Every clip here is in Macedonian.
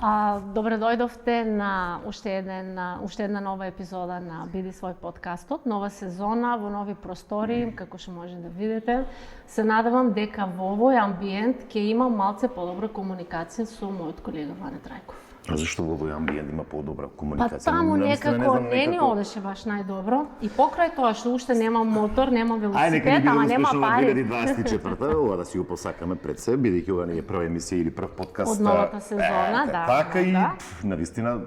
Добре дојдовте на уште една нова епизода на Биди свој подкастот, нова сезона во нови простори, како што може да видите. Се надевам дека во овој амбиент ќе има малце подобра комуникација со мојот колега Ване Трајков. А зашто во овој амбиент има подобра комуникација? Па таму некако не ни одеше баш најдобро и покрај тоа што уште нема мотор, нема велосипед, ама нема пари. 2024, ова да си го посакаме пред се, бидејќи ова не е прва емисија или прв подкаст од новата сезона, да. Така и навистина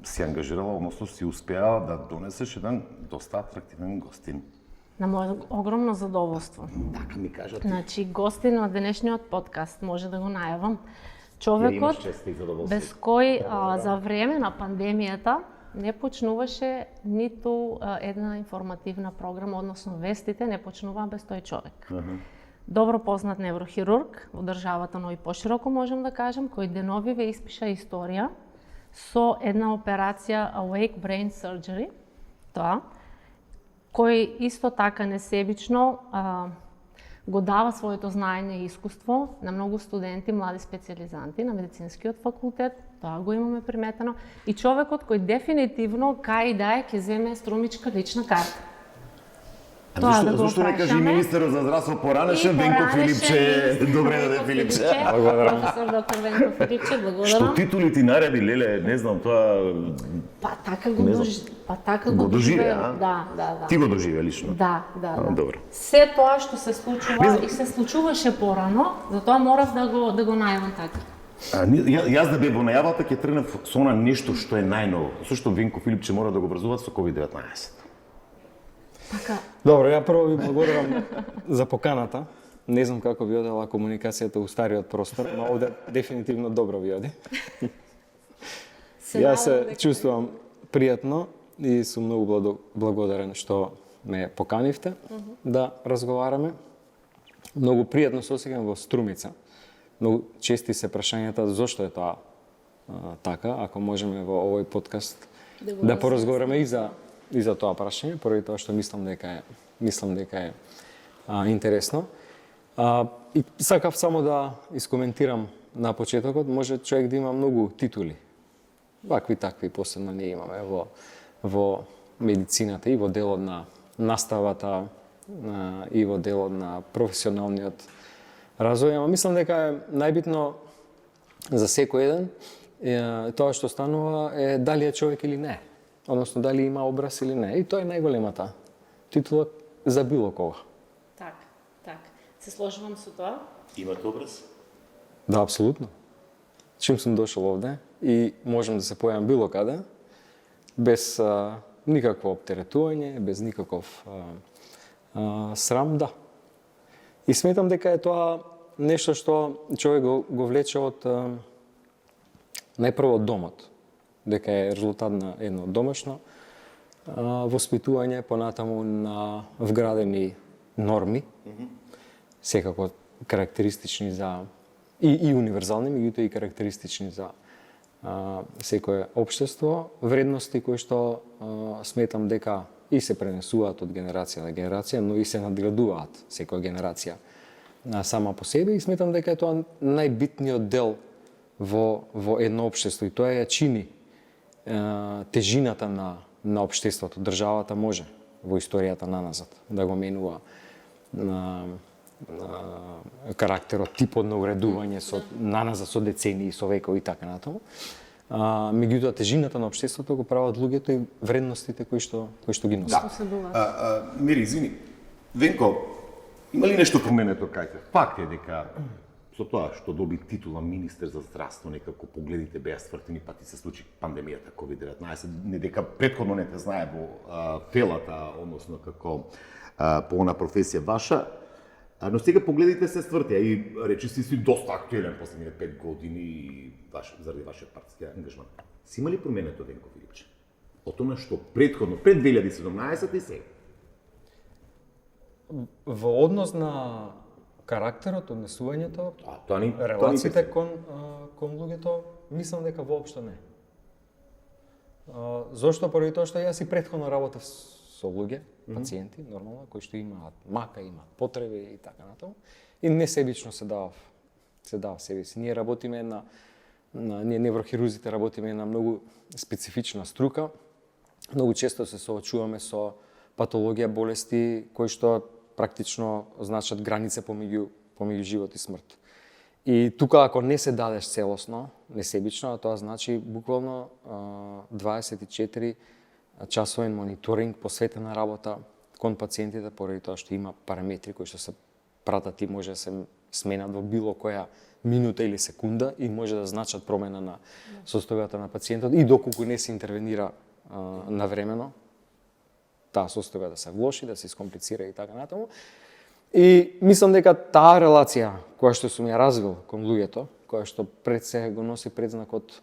си ангажирала, односно си успеала да донесеш еден доста атрактивен гостин. На моје огромно задоволство. Така ми кажат. Значи, гостин на денешниот подкаст, може да го најавам. Човекот без кој за време на пандемијата не почнуваше ниту една информативна програма, односно вестите не почнуваа без тој човек. Добро познат неврохирург во државата, но и пошироко можам да кажам, кој деновиве испиша историја со една операција Awake Brain Surgery, кој исто така несебично го дава своето знаење и искуство на многу студенти, млади специјализанти на медицинскиот факултет, тоа го имаме приметено, и човекот кој дефинитивно кај да е ќе земе струмичка лична карта. Зашто не кажи министерот за здравство поранеше, Венко Филипче, добре дојде Филипче. Благодарам. Професор доктор Венко Филипче, благодарам. Што титули ти нареди, леле, не знам, тоа... така го доживе, Да. Ти го доживе лично? Да. Добро. Се тоа што се случува и се случуваше порано, затоа морав да го најавам така. Јас да бе во најавата ќе тргнав со она нешто што е најново, зашто Венко Филипче мора да го врзуваат со COVID-19. Така. Добро, ја прво ви благодарам за поканата. Не знам како ви одела комуникацијата у стариот простор, но овде дефинитивно добро ви оди. Јас се чувствувам пријатно и сум многу благодарен што ме поканивте да разговараме. Многу пријатно се осеќам во Струмица. Многу чести се прашањата зошто е тоа така, ако можеме во овој подкаст да поразговараме и за тоа прашање, поради тоа што мислам дека е интересно. И сакав само да искоментирам на почетокот, може човек да има многу титули. Вакви такви посебно не имаме во медицината и во делот на наставата и во делот на професионалниот развој, ама мислам дека е најбитно за секој еден тоа што станува е дали е човек или не. Односно, дали има образ или не. И тоа е најголемата титула за било кога. Так. Се сложувам со тоа. Имате образ? Да, апсолутно. Чим сум дошол овде и можам да се појавам било каде, без никакво оптеретување, без никаков срам, да. И сметам дека е тоа нешто што човек го влече од најпрво од домот. Дека е резултат на едно домашно воспитување, понатаму на вградени норми, секако карактеристични за и универзални, меѓутоа и карактеристични за секое општество, вредности кои што сметам дека и се пренесуваат од генерација на генерација, но и се надградуваат секоја генерација сама по себе, и сметам дека е тоа најбитниот дел во едно општество, и тоа ја чини тежината на општеството. Државата може во историјата наназад да го менува карактерот, типот на уредување наназад со децении, со векови и така натаму. Меѓутоа тежината на општеството го прават луѓето и вредностите кои што ги носат. Мири, извини. Венко, има ли нешто променето кај те? Факт е дека со тоа што доби титула министер за здравство, некако погледите беа ствртени, па ти се случи пандемијата COVID-19, не дека претходно не те знае во телата, односно како по она професија ваша, но сега погледите се ствртија и речи си доста актуелен последните 5 години заради вашиот партиски ангажман. Си има ли променето, Венко Филипче? Од она што претходно, пред 2017 и сега? Во однос на карактерот, однесувањето, релациите кон луѓето, мислам дека воопшто не. Зошто? Поради тоа што јас и претходно работев со луѓе, пациенти, нормално, кои што имаат мака, имаат потреби и така натаму, и несебично се давав себе си. Ние работиме една ние неврохирурзите работиме една многу специфична струка. Многу често се соочуваме со патологија, болести кои што практично значат граница помеѓу живот и смрт. И тука ако не се дадеш целосно, несебично, тоа значи буквално 24 часовен мониторинг, посветена работа кон пациентите, поради тоа што има параметри кои што се пратат и може да се сменат во било која минута или секунда и може да значат промена на состојбата на пациентот и доколку не се интервенира навремено, таа состојба да се влоши, да се искомплицира и така натаму. И мислам дека таа релација која што сум ја развил кон луѓето, која што пред се го носи предзнакот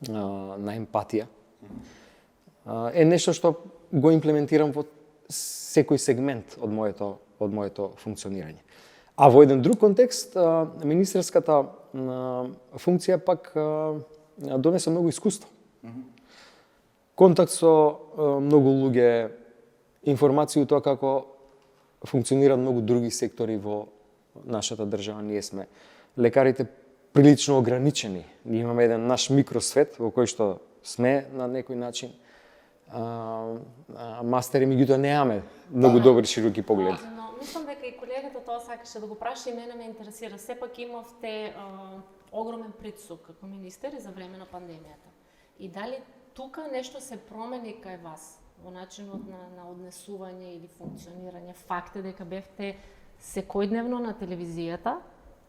на емпатија, е нешто што го имплементирам во секој сегмент од моето функционирање. А во еден друг контекст, министерската функција пак донесе многу искуство. Контакт со многу луѓе, информации тоа како функционираат многу други сектори во нашата држава. Ние сме лекарите прилично ограничени. Ние имаме еден наш микросвет во кој што сме на некој начин мастери, меѓутоа немаме многу добри широки погледи. Но мислам дека и колегата тоа сакаше да го праша и мене ме интересира. Сепак имавте огромен притисок како министер за време на пандемијата. И дали тука нешто се промени кај вас во начинот на однесување или функционирање? Факт е дека бевте секојдневно на телевизијата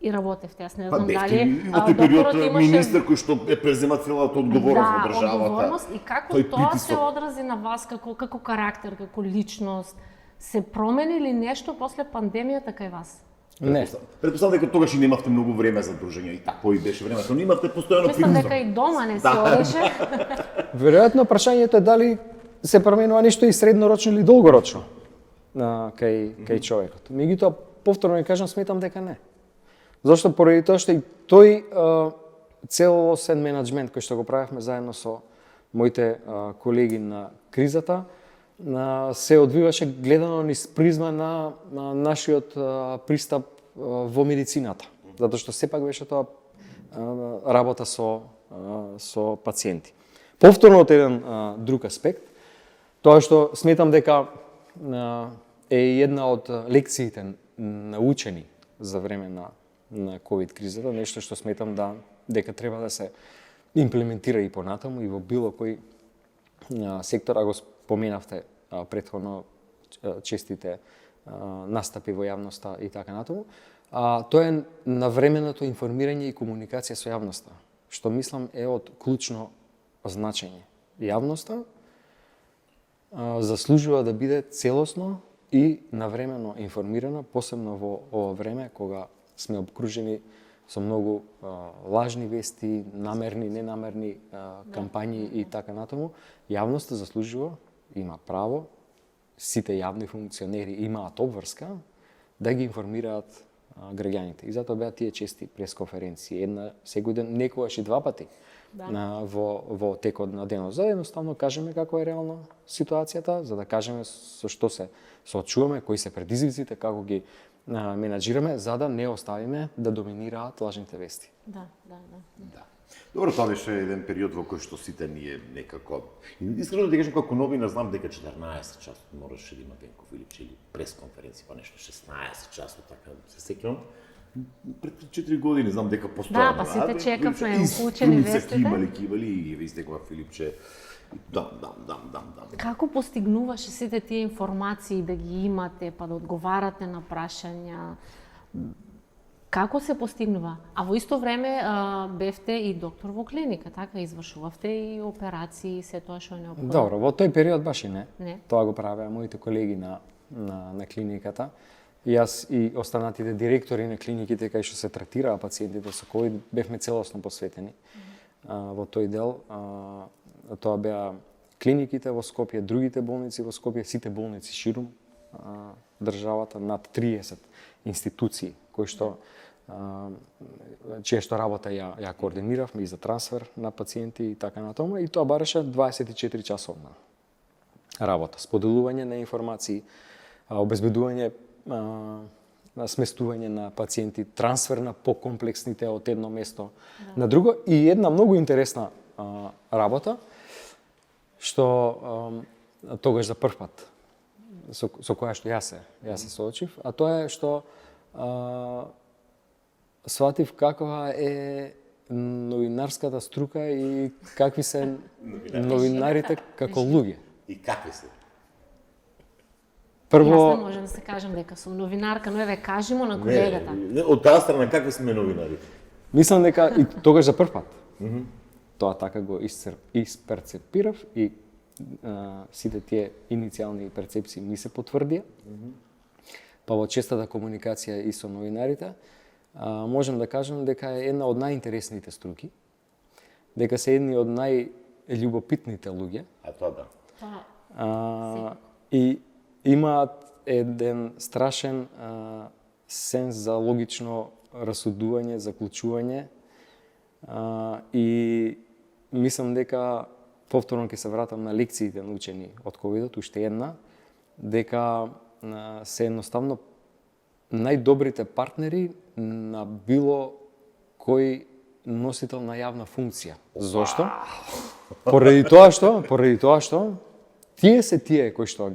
и работевте. Јас не знам дали имате период министер кој што е презема целата одговорност во државата. Одговорност и како тоа се одрази на вас како карактер, како личност? Се промени ли нешто после пандемијата кај вас? Не. Претпоставам дека тогаш и немавте многу време за дружење и тако и беше времето, но имавте постојано притисок. Мислам дека и дома не се одеше. Веројатно прашањето е дали се променува нешто и среднорочно или долгорочно кај човекот. Меѓутоа, повторно ја кажам, сметам дека не. Зашто? Поради тоа што и тој целосен менеджмент кој што го правевме заедно со моите колеги на кризата, се одвиваше гледано низ призма на нашиот пристап во медицината. Затоа што сепак беше тоа работа со пациенти. Повторно од еден друг аспект, тоа што сметам дека е една од лекциите научени за време на ковид кризата, нешто што сметам дека треба да се имплементира и понатаму и во било кој сектор, а го споменавте претходно честите настапи во јавноста и така натаму. Тоа е навременото информирање и комуникација со јавноста, што мислам е од клучно значење. Јавноста заслужува да биде целосно и навремено информирана, посебно во ова време кога сме обкружени со многу лажни вести, намерни, ненамерни кампањи и така натаму. Јавноста заслужува, има право, сите јавни функционери имаат обврска да ги информираат граѓаните. И затоа беа тие чести пресконференции, една секој ден, некогаш и два пати во текот на денот. За едноставно кажеме како е реално ситуацијата, за да кажеме со што се соочуваме, кои се предизвиците, како ги менаџираме, за да не оставиме да доминираат лажните вести. Да. Добро, тоа беше еден период во кој што сите ние некако... Искрено да кажам, како новина знам дека 14 часот мораше да има Венко Филипче или пресконференција, па нешто 16 часот, така се сеќавам. Пред 4 години знам дека постојано. Да, па сите чекавме уклучени вестите. Кивали и ви истекува Филипче. Дам. Како постигнуваше сите тие информации да ги имате, па да одговарате на прашања? Како се постигнува? А во исто време бевте и доктор во клиника, така? Извршувавте и операции и се тоа што е необходно. Добро, во тој период баш и не. Не. Тоа го правеа моите колеги на клиниката. Јас и останатите директори на клиниките кај што се третираа пациентите со ковид бевме целосно посветени во тој дел. Тоа беа клиниките во Скопје, другите болници во Скопје, сите болници ширум државата, над 30 институции кои што чија што работа ја координиравме и за трансфер на пациенти и така натаму, и тоа бараше 24 часовна работа, споделување на информации, обезбедување сместување на пациенти, трансфер на покомплексните од едно место на друго. И една многу интересна работа, што тогаш за прв пат со која што јас се соочив, а тоа е што сватив каква е новинарската струка и какви се новинарите како луѓе. И какви се? Прво, Јас не можам да се кажам дека сум новинарка, но еве кажемо на колегата. Од таа страна какви сме новинари? мислам дека и тогаш за прв пат тоа така го исперцепирав и сите тие иницијални перцепции ми се потврдија. Па во честата комуникација и со новинарите, можам да кажам дека е една од најинтересните струки, дека се едни од најљубопитните луѓе. А тоа да. И имаат еден страшен сенс за логично расудување, заклучување и мислам дека повторно ќе се вратам на лекциите научени од ковидот, уште една, дека се едноставно најдобрите партнери на било кој носител на јавна функција. Зошто? Поради тоа што тие се тие кои што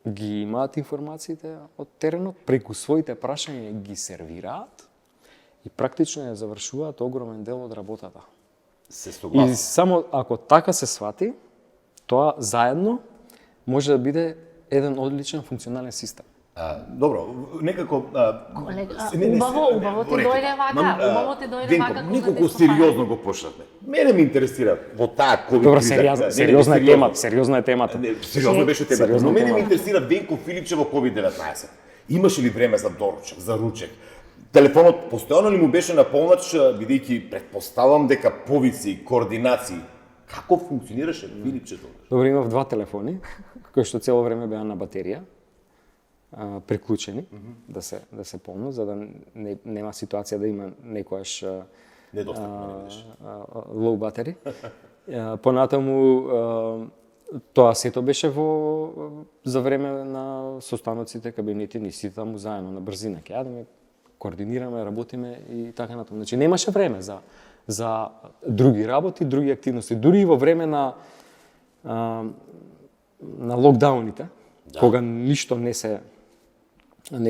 ги имаат информациите од теренот, преку своите прашања ги сервираат и практично ја завршуваат огромен дел од работата. Се согласам. И само ако така се свати, тоа заедно може да биде еден одличен функционален систем. Добро, некако... Убаво ти дојде вака, Николку сериозно го почнавме. Мене ме интересира во таа ковид Добро, криза. сериозна е темата. Сериозно беше темата. Но мене ме интересира Венко Филипче во COVID-19. Имаше ли време за доручек, за ручек? Телефонот постојано ли му беше на полнач, бидејќи претпоставам дека повици, координации. Како функционираше Филипче тогаш? Добро, имав 2 телефони, кои што цело време беа на батерија, приклучени, да се полнат, за да нема ситуација да има некојаш low battery. Понатаму тоа сето беше за време на состаноците, кабинети, ни сите таму заедно на брзина. Ќе јадеме, координираме, работиме и така натаму. Значи немаше време за други работи, други активности. Дури и во време на локдауните, кога ништо не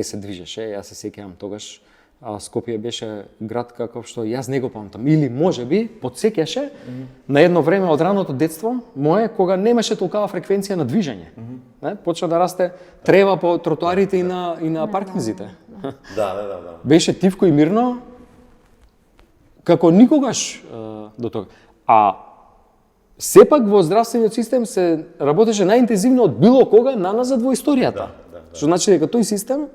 се движеше, јас се сеќавам тогаш, Скопје беше град каков што јас не го памтам. Или можеби потсеќаше на едно време од раното детство мое, кога немаше толкава фреквенција на движење. Почна да расте трева по тротоарите и на паркинзите. Да. Беше тивко и мирно, како никогаш до тога. А сепак во здравствениот систем се работеше најинтензивно од било кога наназад во историјата. Што значи дека тој систем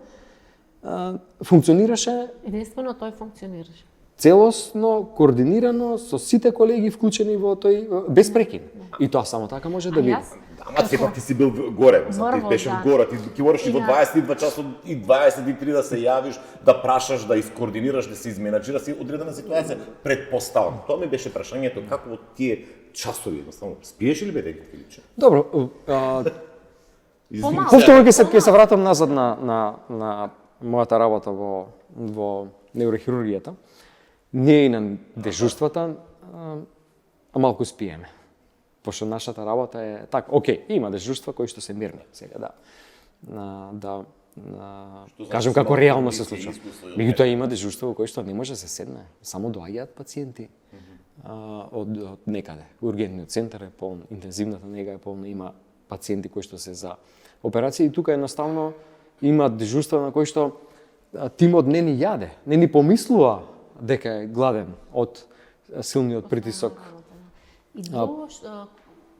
функционираше единствено тој функционираше. Целосно, координирано, со сите колеги вклучени во тој, без прекин. И тоа само така може да биде. Ама сепак ти си бил горе, ти беше горе, ти ќе мораш и во 22 часот и 23 да се јавиш, да прашаш, да искоординираш, да се изменаџира си одредена ситуација. Предпоставам. Тоа ми беше прашањето, како во тие часови, едноставно, спиеш ли бе дека Филипче? Добро, повторно ќе се вратам назад на мојата работа во неурохирургијата. Ние и на дежурствата малку спиеме. Пошто нашата работа е така, окей, има дежурства кои што се мирни, сега кажам како реално се случува. Меѓутоа има дежурства во кои што не може да се седне, само доаѓаат пациенти од некаде. Ургентниот центар е полн, интензивната нега е полна, има пациенти кои што се за операција и тука едноставно има дежурства на кои што тимот не ни јаде, не ни помислува дека е гладен од силниот притисок. И друго што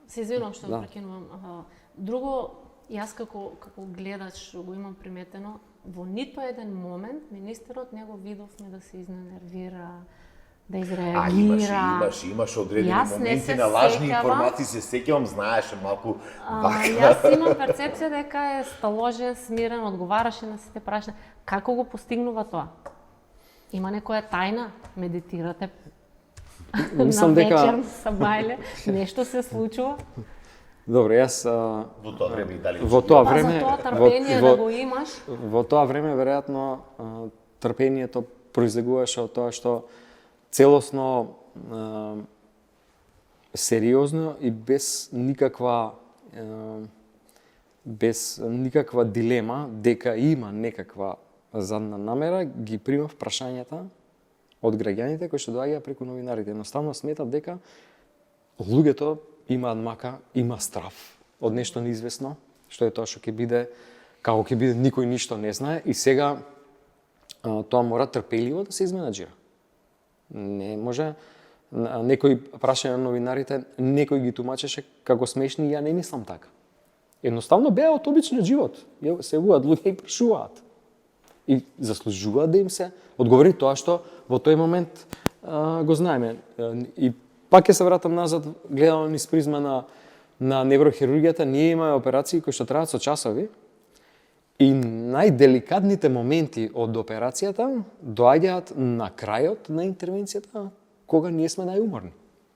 се извинувам што прекинувам. Друго, јас како гледач го имам приметено, во ниту еден момент министерот не го видовме да се изненервира, да изреагира. Имаш одредени моменти на лажни информации, се сеќавам, знаеше малку вака. Јас имам перцепција дека е сталожен, смирен, одговараше на сите прашања. Како го постигнува тоа? Има некоја тајна? Медитирате? На вечер, сабајле, нешто се случува? Добро, јас Во тоа време и дали во тоа Па време за тоа трпение да го имаш. во тоа време веројатно трпението произлегуваше од тоа што целосно сериозно и без никаква дилема дека има некаква задна намера ги примав прашањата од граѓаните кои што доаѓаа преку новинарите. Едноставно сметав дека луѓето имаат мака, има страв од нешто неизвестно, што е тоа што ќе биде, како ќе биде, никој ништо не знае и сега тоа мора трпеливо да се изменаџира. Не може некои прашања на новинарите, некој ги тумачеше како смешни, ја не мислам така. Едноставно беа од обичниот живот. Се јавуваат луѓе и прашуваат. И заслужуваат да им се одговори тоа што во тој момент го знаеме. И пак ќе се вратам назад, гледано низ призма на неврохирургијата, ние имаме операции кои што траат со часови и најделикатните моменти од операцијата доаѓаат на крајот на интервенцијата, кога ние сме најуморни.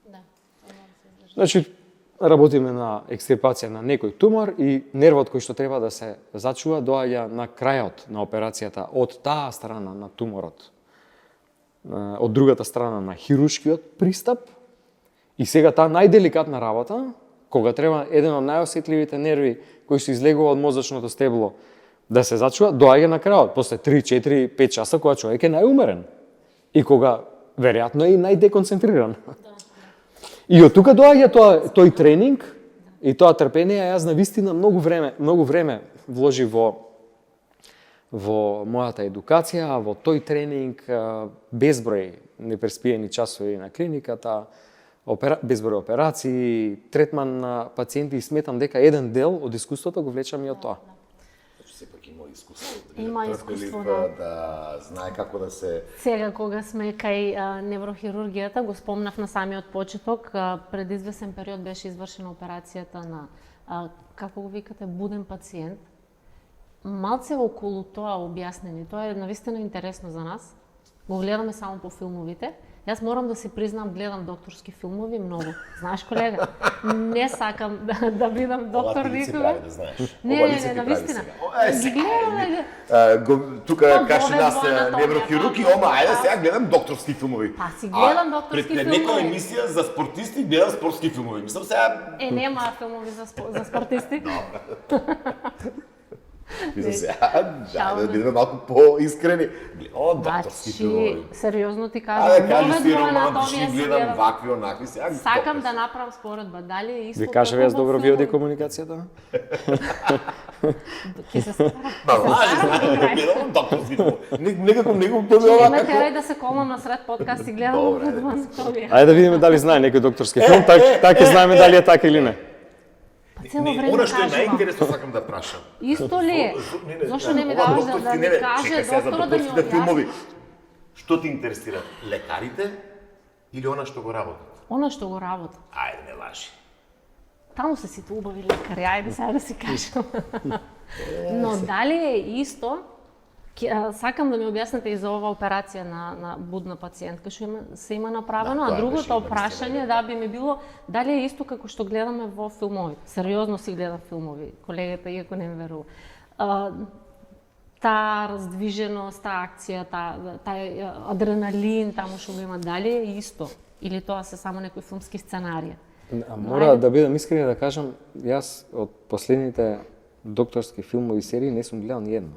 Да. Значи, работиме на екстирпација на некој тумор и нервот кој што треба да се зачува доаѓа на крајот на операцијата од таа страна на туморот, од другата страна на хируршкиот пристап. И сега таа најделикатна работа, кога треба еден од најосетливите нерви кои се излегува од мозочното стебло да се зачува, доаѓа на крајот, после 3, 4, 5 часа кога човек е најумерен и кога веројатно е и најдеконцентриран. И од тука доаѓа тој тренинг и тоа трпение. Јас навистина многу време вложи во мојата едукација, во тој тренинг, безброј непреспиени часови на клиниката, безброј операции, третман на пациенти и сметам дека еден дел од искуството го влечам и од тоа. Сепак има искуство. Има искуство, да знае како да се... Сега кога сме кај неврохирургијата, го спомнав на самиот почеток, пред извесен период беше извршена операцијата на, како го викате, буден пациент. Малце околу тоа објаснени, тоа е навистина интересно за нас. Го гледаме само по филмовите. Јас морам да си признам, гледам докторски филмови многу. Знаеш, колега, не сакам да бидам доктор никога. Да знаеш. Не, навистина. Ги гледам. Тука каже нас неврохирург и ајде сега гледам докторски филмови. Па си гледам докторски филмови. Пред некоја емисија за спортисти гледам спортски филмови. Мислам сега... Нема филмови за спортисти. Мислам сега, да бидеме малку поискрени. Докторски филмови. Сериозно ти кажам, кажи си романтични, гледам вакви, онакви сега. Сакам да направам споредба, дали е исто. Ви кажав јас добро биодекомуникацијата? Ќе се старам. Гледам докторски филмови. Некако не го помилам. Ме терај да се колам на сред подкаст и гледам обидва анатомија. Ајде да видиме дали знае некој докторски филм, така ќе знаеме дали е така или не. Она што е најинтересно сакам да прашам. Исто ли е? Зошто не ми даваш да ми каже докторот да ми објасни? Што ти интересира? Лекарите или она што го работат? Она што го работат. Ајде, не лажи. Таму се сите убави лекари, ајде сега да си кажем. Но дали е исто? Сакам да ми објасните и за ова операција на будна пациентка што се има направено, а другото прашање би ми било дали е исто како што гледаме во филмови. Сериозно си гледам филмови, колегата иако не ме верува. Таа раздвиженост, таа акција, тај адреналин таму што го има, дали е исто или тоа се само некои филмски сценарија? Мора да бидам искрен да кажам, јас од последните докторски филмови серии не сум гледал ни една.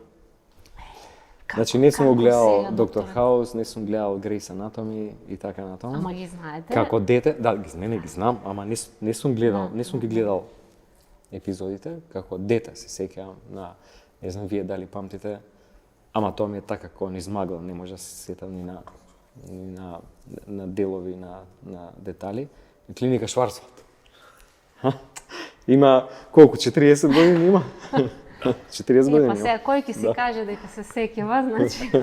Значи не сум го гледал Доктор Хаус, не сум гледал Грейс Анатоми и така натаму. Ама ги знаете? Како дете, да, ги знам, ама не сум гледал, не сум ги гледал епизодите, како дете се сеќавам на, не знам вие дали памтите, ама тоа ми е така како низ магла, не може да се сетам ни на делови, на детали. Клиника Шварцвалд. Има колку 40 години има? 40 години. Па сега кој ќе си каже дека се сеќава, значи.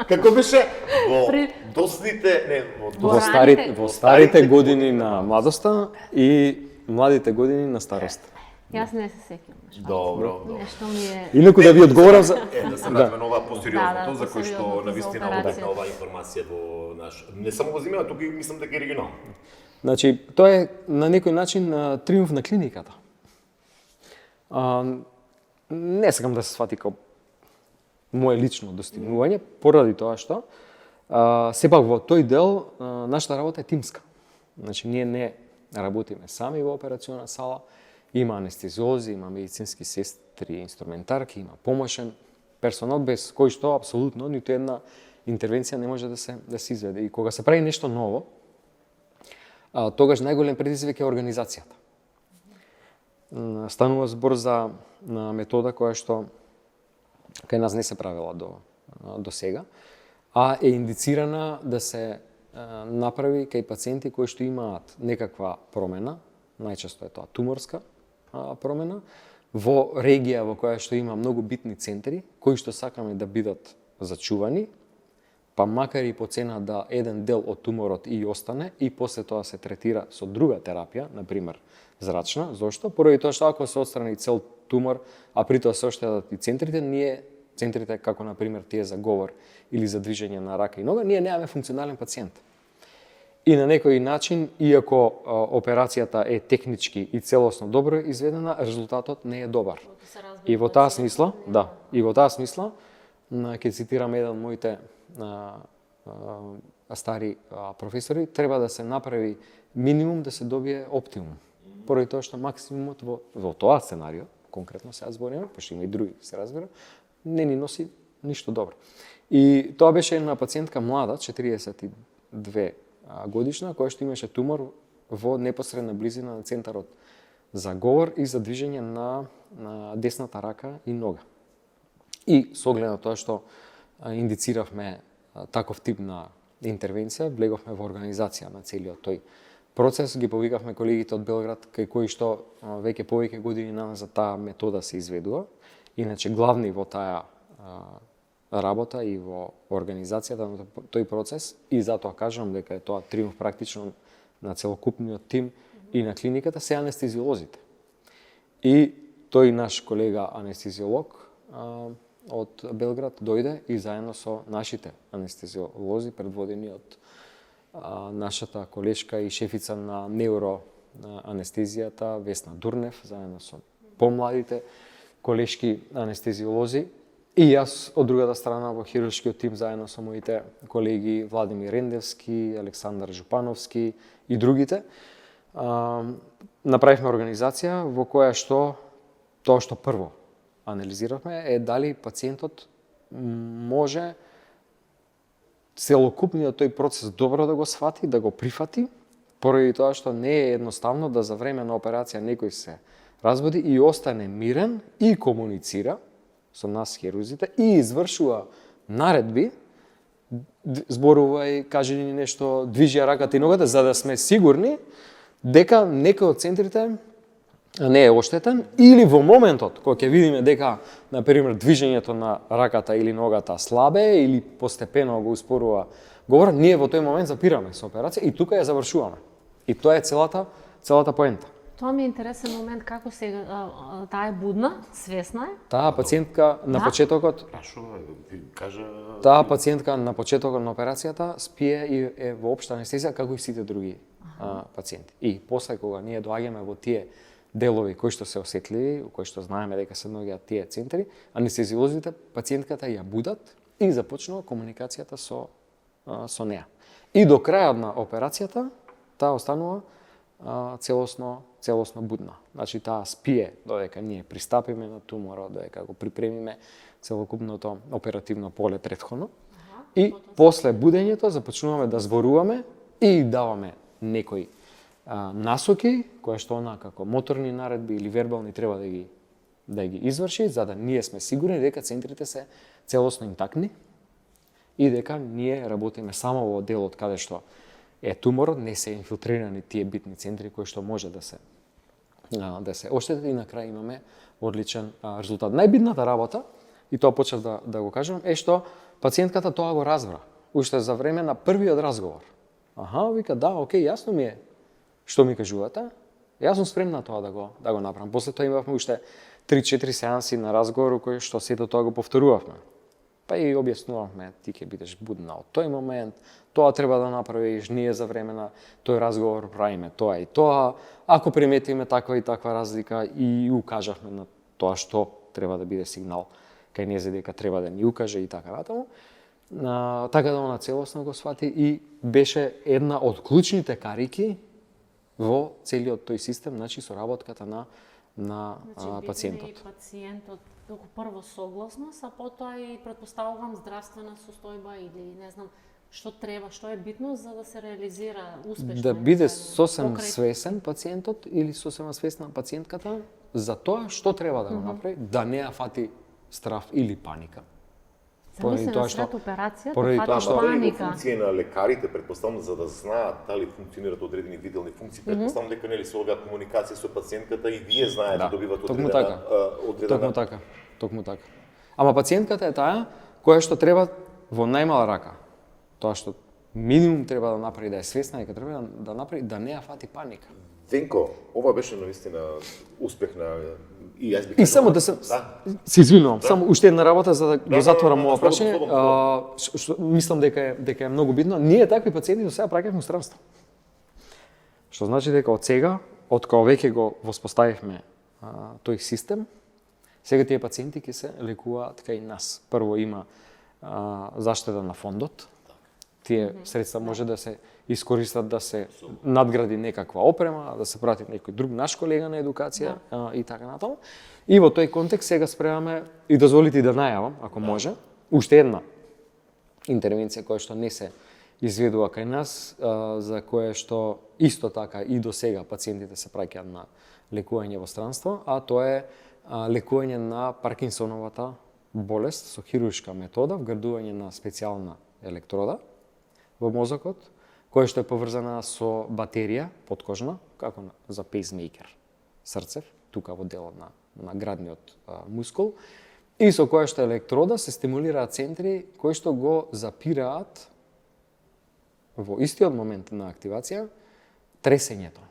Како беше во доцните, не, во старите години на младоста и младите години на старост. Јас не се сеќавам. Добро. Нешто ми е. Инаку да ви одговорам за да се вратиме на ова посериозното, за кој што посериозното, навистина за операција. оваа информација во наш не само го земјава, туку и мислам дека е регионално. Значи, тоа е на некој начин триумф на клиниката. Не сакам да се свати како моje лично достигнување, поради тоа што сепак во тој дел нашата работа е тимска. Значи, ние не работиме сами во операционна сала, има анестезиолози, има медицински сестри, инструментарки, има помошен персонал без кој што апсолутно ниту една интервенција не може да се изведе. И кога се прави нешто ново, тогаш најголем предизвик е организацијата. Станува збор за метода која што кај нас не се правила до сега, а е индицирана да се направи кај пациенти кои што имаат некаква промена, најчесто е тоа туморска промена, во регија во која што има многу битни центри, кои што сакаме да бидат зачувани, па макар и по цена да еден дел од туморот и остане, и после тоа се третира со друга терапија, например зрачна. Зошто? Поради тоа што ако се отстрани цел тумор, а при тоа се оштедат и центрите како например тие за говор или за движење на рака и нога, ние немаме функционален пациент. И на некој начин, иако операцијата е технички и целосно добро изведена, резултатот не е добар. И во таа смисла, ќе цитирам еден од моите стари професори, треба да се направи минимум да се добие оптимум. Поради тоа што максимумот во тоа сценарио, конкретно сега збориме, пошто има и други, се разбира, не ни носи ништо добро. И тоа беше една пациентка млада, 42 годишна, која што имаше тумор во непосредна близина на центарот за говор и за движење на десната рака и нога. И со оглед на тоа што индициравме таков тип на интервенција, влеговме во организација на целиот тој процес, ги повикавме колегите од Белград, кај кои што веќе повеќе години назад таа метода се изведува. Иначе главни во таа работа и во организацијата на тој процес, и затоа кажам дека е тоа триумф практично на целокупниот тим и на клиниката, се анестезиолозите. И тој наш колега анестезиолог од Белград дојде и заедно со нашите анестезиолози, предводени од нашата колешка и шефица на неуроанестезијата Весна Дурнев, заедно со помладите колешки анестезиолози, и јас од другата страна во хируршкиот тим заедно со моите колеги Владимир Рендевски, Александар Жупановски и другите, направивме организација во која што тоа што прво анализиравме е дали пациентот може целокупниот тој процес добро да го свати, да го прифати, поради тоа што не е едноставно да за време на операција некој се разбуди и остане мирен и комуницира со нас хирурзите и извршува наредби, зборува и каже ни нешто, движи раката и ногата, за да сме сигурни дека некој од центрите не е оштетен, или во моментот кога ќе видиме дека, например, движењето на раката или ногата слабе или постепено го успорува говор, ние во тој момент запираме со операција и тука ја завршуваме. И тоа е целата поента. Тоа ми е интересен момент, како сега таа е будна, свесна е? Таа пациентка на почетокот, таа пациентка на почетокот на операцијата спие и е во општа анестезија како и сите други пациенти. И после кога ние доаѓаме во тие делови кои што се осетливи, кои што знаеме дека се наоѓаат тие центри, анестезиолозите пациентката ја будат и започнува комуникацијата со неа. И до крајот на операцијата таа останува целосно будна. Значи таа спие додека ние пристапиме на туморот, додека го припремиме целокупното оперативно поле претходно. И после будењето започнуваме да зборуваме и даваме некои насоки, кои што она како моторни наредби или вербални треба да ги изврши, за да ние сме сигурни дека центрите се целосно интактни и дека ние работиме само во делот каде што е туморот, не се инфилтрирани тие битни центри кои што може да се оштетат и на крај имаме одличен резултат. Најбитната работа, и тоа почнав да го кажам, е што пациентката тоа го разбра уште за време на првиот разговор. Вика, да, окей, јасно ми е што ми кажувате, јас сум спремна тоа да го направам. После тоа имавме уште 3-4 сеанси на разговор кои што сето тоа го повторувавме. Па и објаснувавме, ти ќе бидеш будна од тој момент, тоа треба да направиш, ние за време на тој разговор правиме тоа и тоа, ако приметиме таква и таква разлика и укажавме на тоа што треба да биде сигнал кај незе дека треба да ни укаже и така натаму. Така да она целосно го свати и беше една од клучните карики во целиот тој систем, значи соработката на пациентот. Значи, пациентот прво согласност, а потоа и претпоставувам здравствена состојба или не знам што треба, што е битно за да се реализира успешно. Да биде сосем свесен пациентот или сосема свесна пациентката за тоа што треба да го направи, да не ја фати страв или паника. Замисли на сред операција, поради да тоа фати што паника. Функција на лекарите, предпоставам за да знаат дали функционираат одредени виделни функции, предпоставам дека нели се оваа комуникација со пациентката и вие знаете, добивате одредена Токму така. Ама пациентката е таа која што треба во најмала рака. Тоа што минимум треба да направи, да е свесна дека треба да направи, да не ја фати паника. Венко, ова беше навистина успех на и јас би И само да се извинувам, само уште една работа за да го затворам ова прашање. Мислам дека е многу битно. Ние такви пациенти до сега праќавме устранство. Што значи дека од сега, од кога веќе го воспоставивме тој систем, сега тие пациенти ќе се лекуваат кај нас. Прво има заштеда на фондот. Тие средства може да се искористат да се надгради некаква опрема, да се прати некој друг наш колега на едукација и така натаму. И во тој контекст сега спремаме и дозволите да најавам, ако може, уште една интервенција која што не се изведува кај нас, за кое што исто така и до сега пациентите се праќаат на лекување во странство, а тоа е лекување на Паркинсоновата болест со хируршка метода, вградување на специјална електрода во мозокот, која што е поврзана со батерија подкожна, како за пейсмейкер, срцев, тука во делот на градниот мускул, и со која што електрода се стимулираат центри кои што го запираат во истиот момент на активација тресењето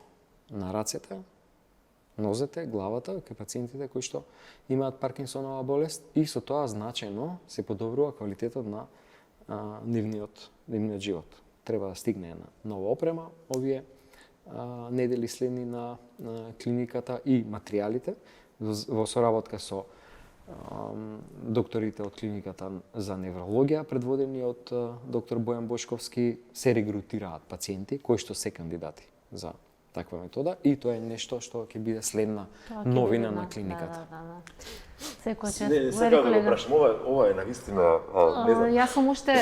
на рацете, нозете, главата кај пациентите кои што имаат Паркинсонова болест и со тоа значајно се подобрува квалитетот на нивниот живот. Треба да стигне на нова опрема, овие недели следни на клиниката и материјалите во соработка со докторите од клиниката за неврологија, предводени од доктор Бојан Бошковски, се регрутираат пациенти кои што се кандидати за таква метода и тоа е нешто што ќе биде следна новина на клиниката. Секој час. Не сакам да го прашам, ова е навистина, не знам. Јас сум уште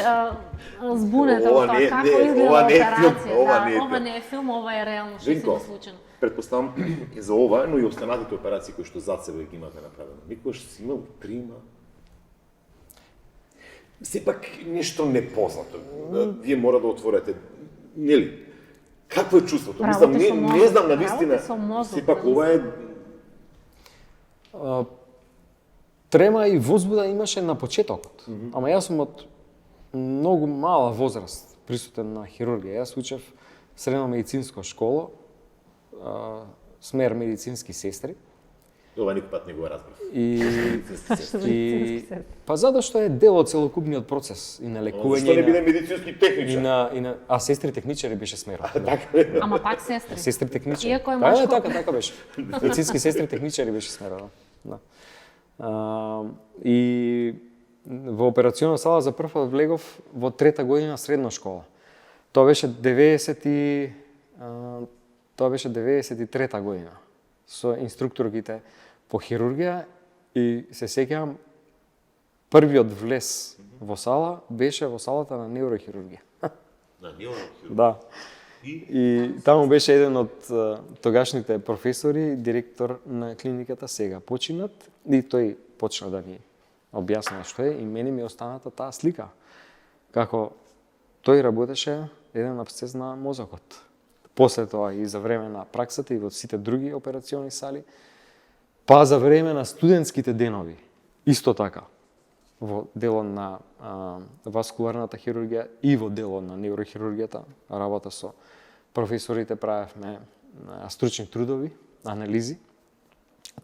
збунета од тоа како изгледа операција. Ова не е филм, ова е реално што се случено. Предпоставам и за ова, но и останатите операции кои што зад себе ги имате направено. Никогаш си имал прима сепак нешто непознато. Вие мора да отворите, нели? Какво е чувството? Мислам, не знам навистина. Сепак ова е трема и возбуда имаше на почетокот. Ама јас сум од многу мала возраст присутен на хирургија. Јас учев средно медицинска школа, смер медицински сестри. Ова никој пат не го разбрав. Па затоа што е дел од целокупниот процес и на лекување. Што не биде медицински техничар? А сестри техничари беше смерот. Ама пак сестри. Сестри техничари. Иако е машко. Така беше. Медицински сестри техничари беше смерот. Да. И во операционна сала за прв пат влегов во трета година средна школа. Тоа беше 93-та година со инструкторките по хирургија и се сеќавам првиот влез во сала беше во салата на неврохирургија. На неврохирургија. Да. И таму беше еден од тогашните професори, директор на клиниката, сега починат, и тој почна да ни објаснува што е и мене ми останата таа слика. Како тој работеше еден абсцес на мозокот. После тоа и за време на праксата и во сите други операциони сали, па за време на студентските денови, исто така, во делот на васкуларната хирургија и во делот на неврохирургијата, работа со професорите правевме стручни трудови, анализи.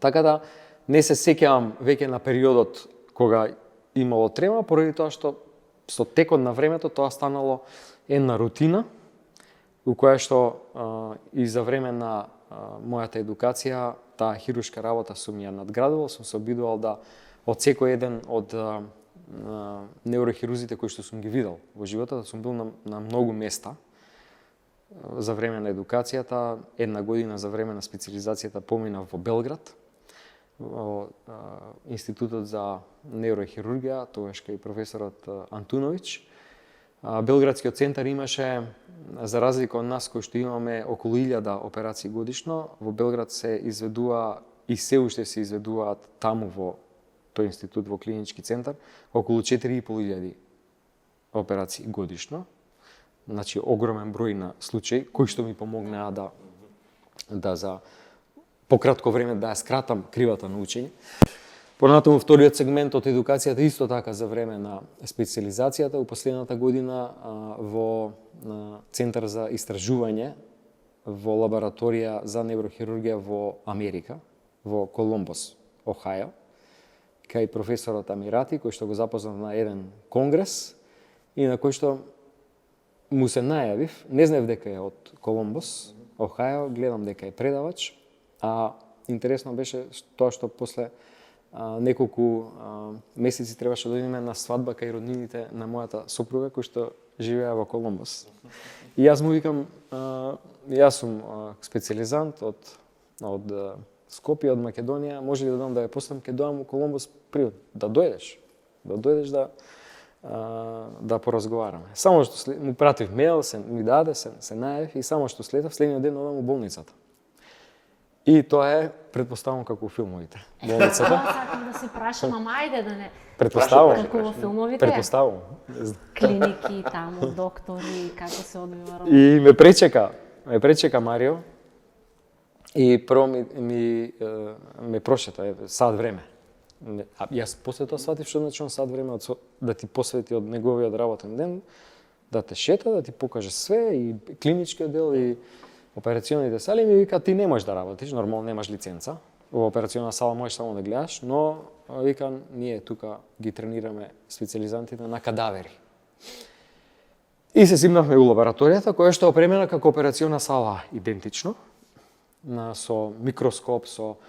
Така да не се сеќавам веќе на периодот кога имало трема поради тоа што со текот на времето тоа станало една рутина у која што и за време на мојата едукација, таа хируршка работа сум ја надградувал, сум се обидувал да од секој еден од неурохирурзите кои што сум ги видел во животот, да сум бил на многу места за време на едукацијата. Една година за време на специализацијата поминав во Белград, во Институтот за неурохирургија, тогаш кај професорот Антуновиќ. Белградскиот центар имаше, за разлика од нас кои што имаме околу 1000 операции годишно, во Белград се изведува и се уште се изведуваат таму во тој институт, во клинички центар, околу 4500 операции годишно. Значи огромен број на случаи кои што ми помогнаа да за пократко време да ја скратам кривата на учење. Понатаму вториот сегмент од едукацијата исто така за време на специализацијата, у последната година во Центар за истражување во лабораторија за неврохирургија во Америка, во Колумбус, Охајо, кај професорот Амирати, кој што го запознав на еден конгрес и на кој што му се најавив, не знаев дека е од Колумбус, Охајо, гледам дека е предавач, а интересно беше тоа што после неколку месеци требаше да идеме на свадба кај роднините на мојата сопруга кој што живеа во Колумбус. И јас му викам, јас сум специализант од Скопје, од Македонија, може ли да дам да ја поставам, ке доам у Колумбус, да дојдеш да поразговараме. Само што му пратив мејл, ми даде, се најав и само што следниот ден одам у болницата. И тоа е, предпоставам, како у филмовите. Болницата. Сакам да се прашам, ама ајде да не... Предпоставам. Како во филмовите? Предпоставам. Клиники таму, доктори, како се одвива работа. И ме пречека Марио. И прво ме прошета сад време. Јас после тоа сватив што значи сад време да ти посвети од неговиот работен ден, да те шета, да ти покаже све, и клиничкиот дел, и операционите сали, ми вика, ти не можеш да работиш, нормално немаш лиценца, во операционна сала можеш само да гледаш, но вика, ние тука ги тренираме специализантите на кадавери. И се симнавме у лабораторијата, која што е опремена како операционна сала идентично, со микроскоп, со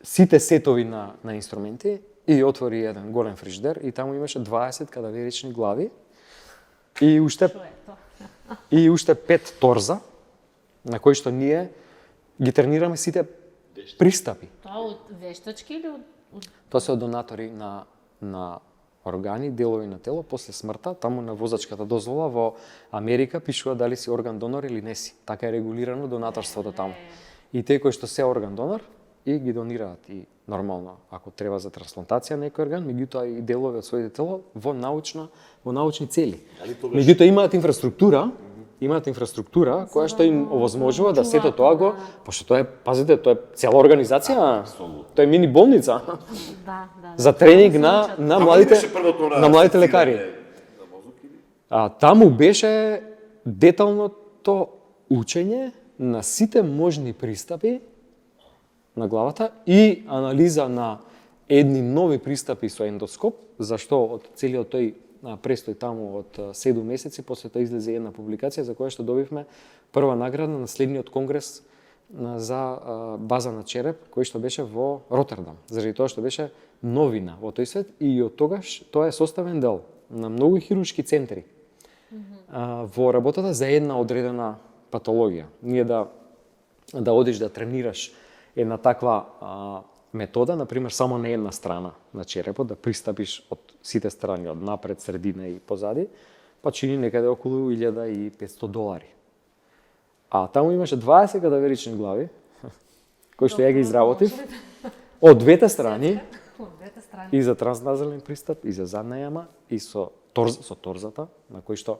сите сетови на инструменти, и отвори еден голем фриждер и таму имаше 20 кадаверични глави и уште 5 торза на кои што ние ги тренираме сите пристапи. Тоа од вештачки или од... Тоа се од донатори на органи, делови на тело после смртта, таму на возачката дозвола во Америка пишува дали си орган донор или не си. Така е регулирано донаторството таму. И тие кои што се орган донор и ги донираат и нормално, ако треба за трансплантација некој орган, меѓутоа и делови од своите тело во научни цели. Меѓутоа имаат инфраструктура која што им овозможува да сето тоа го, пошто тоа е, пазите, тоа е цела организација, тоа е мини болница. Да. За тренинг на младите лекари. Таму беше деталното учење на сите можни пристапи на главата и анализа на едни нови пристапи со ендоскоп, зашто од целиот тој престој таму од 7 месеци, после тоа излезе една публикација за која што добивме прва награда на следниот конгрес за база на череп, кој што беше во Ротердам, заради тоа што беше новина во тој свет и од тогаш тоа е составен дел на многу хируршки центри во работата за една одредена патологија. Ние да одиш да тренираш една таква метода, например, само на една страна на черепот, да пристапиш од сите страни, од напред, средина и позади, па чини некаде околу $1,500. А таму имаше 20 кадаверични глави, кои што ја ги изработив, од двете страни, и за трансназален пристап, и за задна јама, и со торзата, на кој што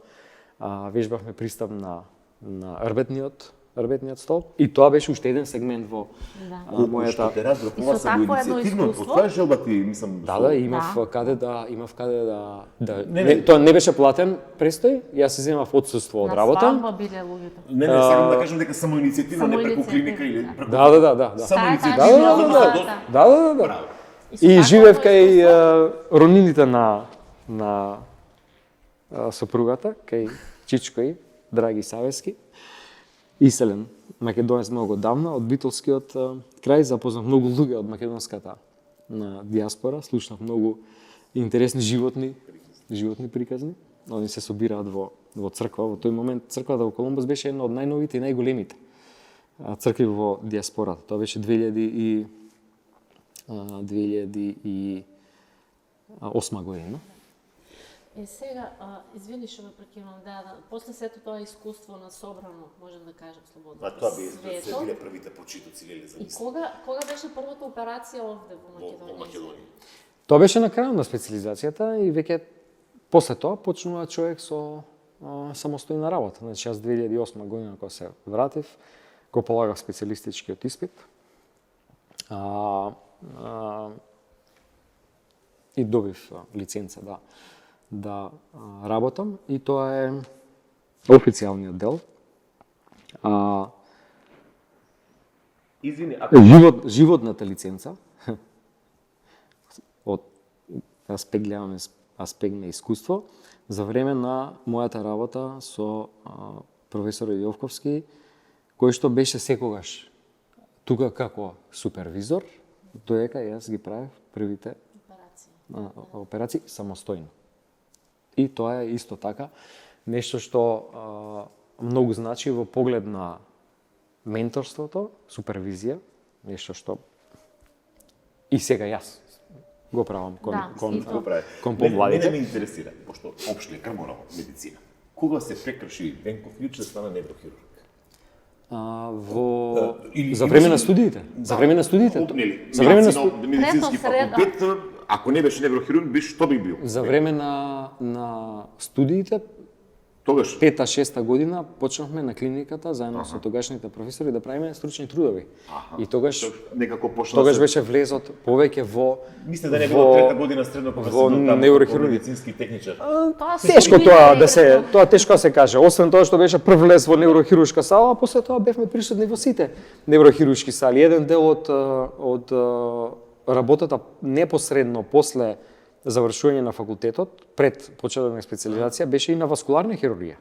вежбавме пристап на рбетниот столб. И тоа беше уште еден сегмент во мојата... Те разбрав, ова се во иницијативно, тоа желба ти, мислам... Да, имав каде да... Тоа не беше платен престој, јас се земав отсуство од работа. На свадба биле луѓето. Не, сакам да кажам дека само иницијативно, не преку клиника или преку... Да. Само Да. И живеев кај роднините на сопругата, кај чичко и Драги Савески. Иселен македонец многу давно, од битолскиот крај, запознав многу луѓе од македонската на диаспора, слушнав многу интересни животни приказни. Они се собираат во црква. Во тој момент црквата во Колумбус беше една од најновите и најголемите цркви во диаспората. Тоа беше 2008 година. Сега, извини што ме прекинувам, после сето тоа искуство на собрано, можем да кажем слободно. Тоа биле првите почитоци, леле, за И кога беше првата операција овде во Македонија? Тоа беше на крајот на специализацијата и веќе после тоа почнува човек со самостојна работа. Значи, јас 2008 година кога се вратив, го полагав специјалистичкиот испит. И добив лиценца да работам и тоа е официјалниот дел. Животната лиценца од аспект на искуство за време на мојата работа со професор Јовковски, кој што беше секогаш тука како супервизор, доека јас ги правев првите операции самостојно. И тоа е исто така нешто што многу значи во поглед на менторството, супервизија, нешто што и сега јас го правам кон помладите. Мене ме интересира, пошто општ лекар морам медицина. Кога се прекрши Венко Филипче да стана неврохирург? За време на студиите. За време на студиите. За време на медицински факултет, ако не беше неврохирург, што би бил? За време на студиите, тогаш 5-6 година почнавме на клиниката заедно со тогашните професори да правиме стручни трудови. И тогаш некако тогаш беше влезот повеќе во мислам да не било трета година средно кога се бил таму неврохирургски техничар. Тешко тоа тешко се каже. Освен тоа што беше прв влез во неврохируршка сала, после тоа бевме присутни во сите неврохируршки сали. Еден дел од работата непосредно после завршување на факултетот, пред почеток на специализација, беше и на васкуларна хирургија.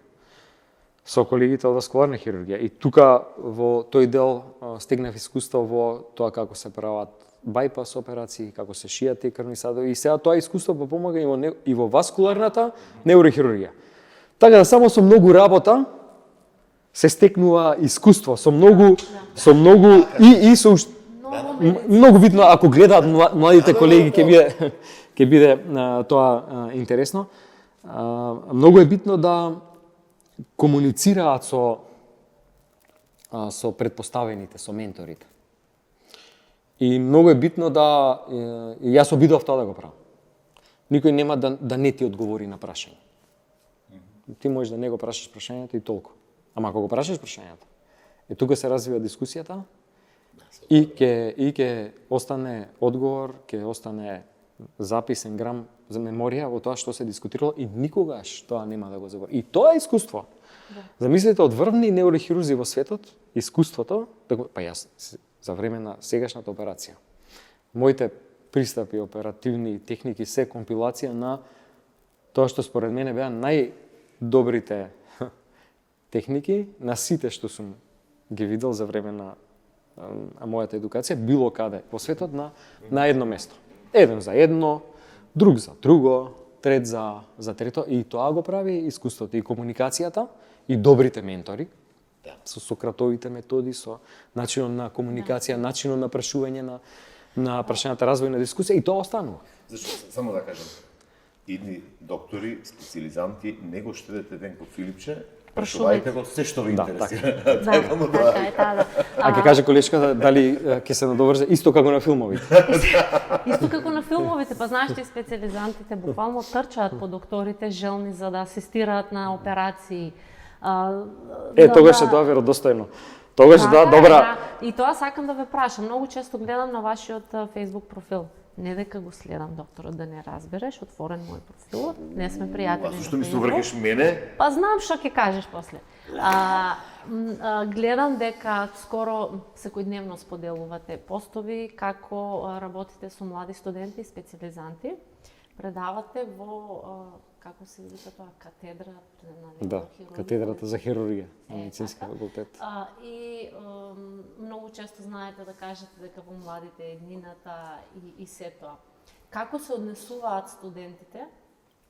Со колегите од васкуларна хирургија. И тука во тој дел стегнав искуство во тоа како се прават байпас операции, како се шијат тие крвни садови. И сега тоа искуство помага и во васкуларната неврохирургија. Така да само со многу работа се стекнува искуство, со многу и со многу видно ако гледаат младите колеги ќе биде тоа интересно. Многу е битно да комуницираат со претпоставените, со менторите. И многу е битно да јас обидов тоа да го правам. Никој нема да не ти одговори на прашање. Ти можеш да не го прашаш прашањето и толку. Ама ако го прашаш прашањето, тука се развива дискусијата и ќе остане одговор, ќе остане записен грам за меморија во тоа што се дискутирало и никогаш тоа нема да го заборави. И тоа е искуство. Замислете, од врвни неврохирурзи во светот, искуството, па јас за време на сегашната операција. Моите пристапи оперативни техники се компилација на тоа што според мене беа најдобрите техники на сите што сум ги видел за време на мојата едукација било каде во светот на едно место. Еден за едно, друг за друго, трет за трето. И тоа го прави искуството и комуникацијата и добрите ментори, со Сократовите методи, со начинот на комуникација, начинот на прашување на прашањата, развој на дискусија, и тоа останува. Зашто, само да кажам, едни доктори, специализанти, не го штедете Венко Филипче, прашувајте го се што ви интересира. Така. А ќе каже колешката дали ќе се надоврзе исто како на филмовите. Исто како на филмовите, па знаеш ти специализантите буквално трчаат по докторите желни за да асистираат на операции. Тогаш е тоа веродостојно. Тогаш е тоа добра. И тоа сакам да ве прашам. Многу често гледам на вашиот Facebook профил. Не дека го следам докторот да не разбереш, отворен мој профил, не сме пријатели. Зашто ми се увргаш мене? Па знам што ќе кажеш после. Гледам дека скоро секојдневно споделувате постови како работите со млади студенти и специализанти. Предавате во како се вика тоа, катедра Да, катедрата за хирургија на медицински факултет. И многу често знаете да кажете дека во младите еднината и се тоа. Како се однесуваат студентите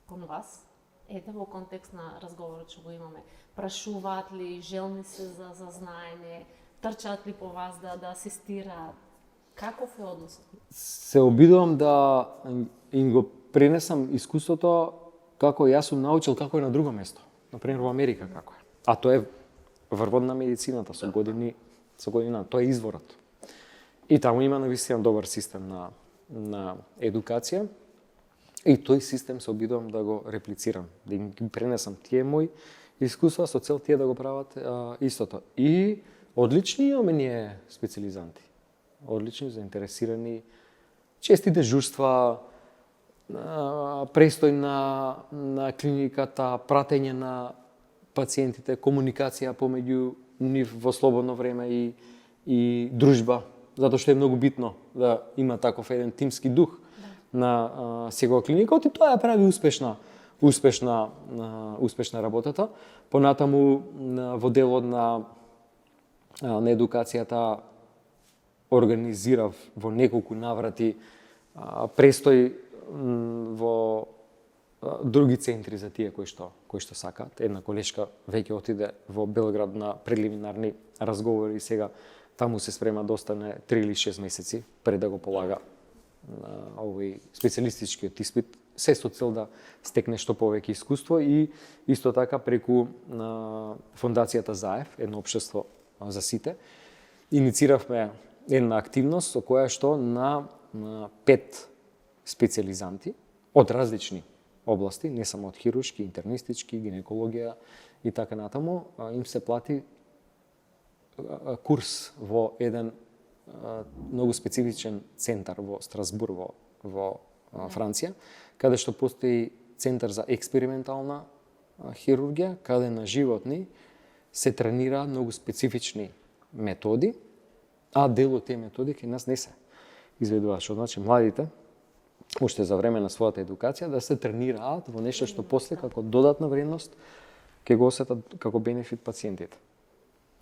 кон вас? Ете во контекст на разговорот што го имаме. Прашуваат ли, желни се за знаење, трчаат ли по вас да асистираат? Каков е односот? Се обидувам да им го пренесам искуството како јас сум научил како е на друго место. Например во Америка како е. А тоа е врвот на медицината со година, тоа е изворот. И таму има навистина добар систем на едукација. И тој систем се обидувам да го реплицирам, да им пренесам тие мои искуства со цел тие да го прават истото. И одлични имаме ние специализанти. Одлични, заинтересирани, чести дежурства, престој на клиниката, пратење на пациентите, комуникација помеѓу нив во слободно време и дружба, затоа што е многу битно да има таков еден тимски дух на секоја клиника, и тоа ја прави успешна работата. Понатаму во делот на едукацијата организирав во неколку наврати престој во други центри за тие кои што сакаат. Една колешка веќе отиде во Белград на прелиминарни разговори и сега таму се спрема да остане 3 или 6 месеци пред да го полага овој специјалистичкиот испит, се со цел да стекне што повеќе искуство и исто така преку фондацијата ЗАЕФ, едно општество за сите, иницииравме една активност со која што на 5 специјализанти од различни области, не само од хируршки, интернистички, гинекологија и така натаму, им се плати курс во еден многу специфичен центар во Страсбур во Франција, каде што постои центар за експериментална хирургија, каде на животни се тренира многу специфични методи, а дел од тие методи кај нас не се изведуваат, што значи младите уште за време на својата едукација да се тренираат во нешто што после како додатна вредност ќе го осетат како бенефит пациентите.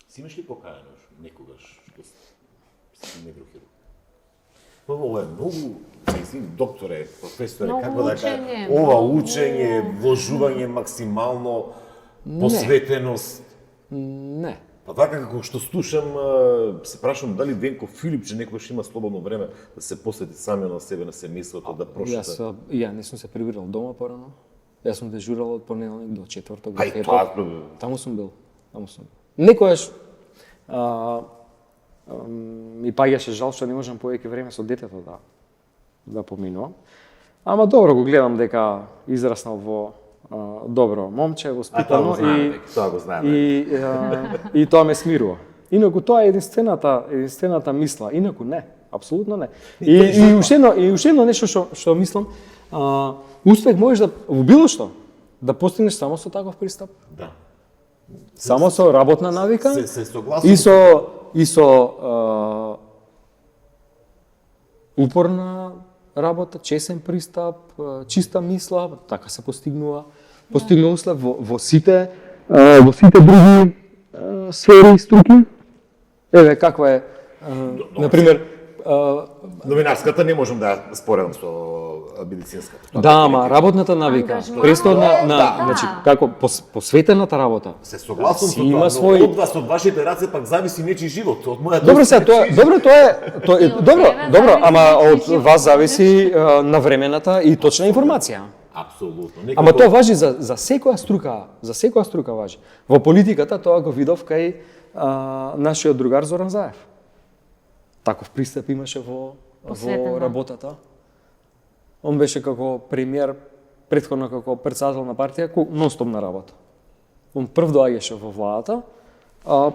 Си имаш ли покајано некогаш што си неврохирург? Ова е многу, докторе, професоре, како да кажа, ова учење, вложување максимално, посветеност. Не. Па така како што слушам, се прашувам дали Венко Филипче некогаш има слободно време да се посвети сами на себе, на семејството, да прошета. Ја не сум се прибирал дома порано. Јас сум дежурал од понеделник до четврток. Ај, тоа... Таму сум бил. Некојаш ми паѓаше жал што не можам повеќе време со детето да поминувам. Ама добро го гледам дека израснал во добро момче, воспитано и тоа ме смирува. Инаку тоа е единствената мисла, инаку не, апсолутно не. И уште едно нешто што мислам, успех можеш да во било што да постигнеш само со таков пристап. Да. Само со работна навика се согласувам и со упорна работа, чесен пристап, чиста мисла, така се постигнува успех во сите други сфери и струки. Еве каква е например новинарската не можам да споредам со медицинската. Да, ама работната навика, престојна значи како посветената работа. Се согласувам со тоа, но од вас, од вашите раце пак зависи нечи живот, од мојот. Добро, ама од вас зависи навремената и точна информација. Апсолутно. Ама тоа важи за секоја струка важи. Во политиката тоа го видов кај нашиот другар Зоран Заев. Таков пристап имаше во работата. Он беше како премиер, претходно како претседател на партија, нон-стоп на работа. Он прв доаѓаше во владата, а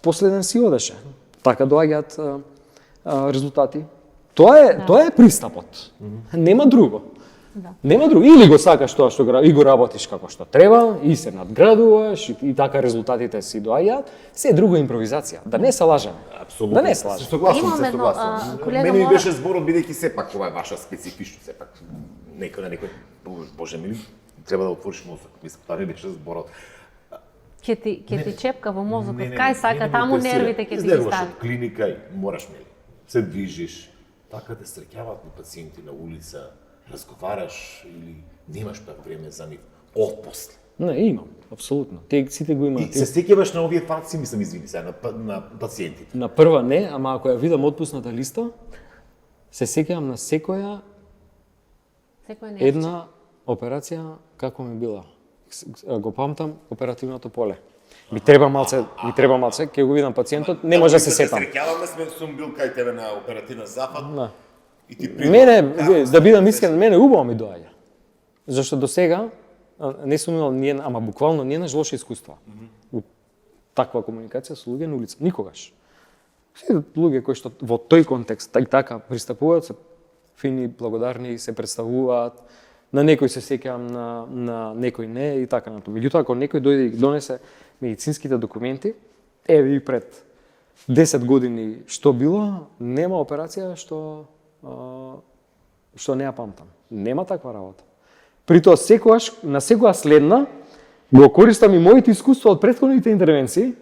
последен си одеше. Така доаѓаат резултати. Тоа е пристапот. Нема друго. Да. Нема друго. Или го сакаш тоа што и го работиш како што треба, и се надградуваш, и така резултатите си доаѓаат, се е друга импровизација. Да не се лажеме. Апсолутно. Да не се лажеме. Имам едно, колега, Мене ми мора- беше зборот, бидејќи сепак ова е ваша специфичност, сепак некој на некој, боже мили, треба да отвориш мозок. Мислам, тоа не беше зборот. Ќе ти чепка во мозокот, кај сака, таму нервите ќе ти ги Излегуваш стави. од клиника и мораш мели, се движиш, така те среќаваат на пациенти на улица, разговараш или немаш пак време за нив, отпосле. Не, имам, апсолутно. Те сите го И имаат. се сеќаваш на овие факти, мислам, извини се, на пациентите. На прва не, ама ако ја видам отпусната листа, се сеќавам на секоја Секој не една операција како ми била. Го памтам оперативното поле. Ми треба малце, ќе го видам пациентот, не може да се сетам. Среќаваме сме, сум бил кај тебе на оперативна запад. Да. И ти Мене, да бидам искрен, мене убаво ми доаѓа. Зашто до сега не сум имал ни една, ама буквално ни еднаш лоши искуства. Таква комуникација со луѓе на улица, никогаш. Сите луѓе кои што во тој контекст и така пристапуваат се фини, благодарни, се представуваат. На некој се сеќавам, на некој не и така натаму. Меѓутоа, ако некој дојде и донесе медицинските документи, еве и пред 10 години што било, нема операција што не ја памтам. Нема таква работа. При тоа секогаш, на секоја следна, го користам и моите искуства од претходните интервенции.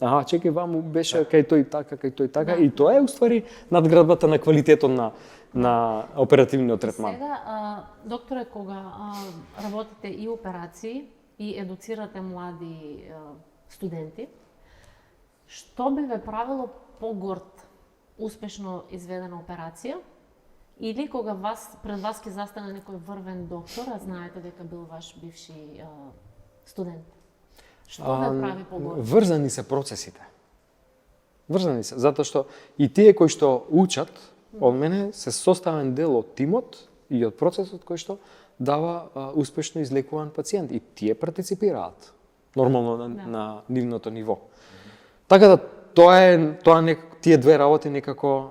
Чекај, ваму беше кај тој така, и тоа е уствари надградбата на квалитетот на оперативниот третман. Сега, докторе, кога работите и операции и едуцирате млади студенти, што би ве правило погорд успешно изведена операција? Или кога пред вас ќе застане некој врвен доктор, а знаете дека бил ваш бивши студент? Што ве прави погорд? Врзани се процесите. Врзани се, затоа што и тие кои што учат од мене се составен дел од тимот и од процесот кој што дава успешно излекуван пациент и тие партиципираат нормално на нивното ниво. Така да тие две работи некако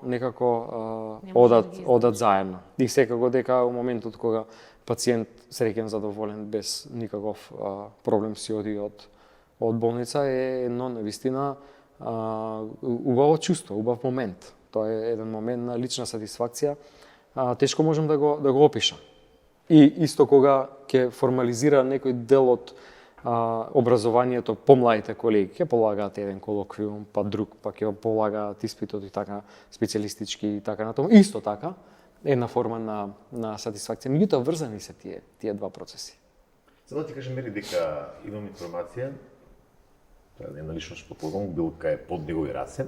одат заедно. И секако дека во моментот кога пациент среќен, задоволен, без никаков проблем си оди од болница е едно навистина убаво чувство, убав момент. Тоа е еден момент на лична сатисфакција, тешко можам да го опишам. И исто кога ќе формализира некој дел од образованието, помладите колеги ќе полагаат еден колоквиум, па друг, па ќе полагаат испитот и така специјалистички и така натаму. Исто така една форма на сатисфакција. Меѓутоа врзани се тие два процеси. Само да ти кажем, Мери, дека имам информација, тоа е една личност што познавам, бил кај под негови раце,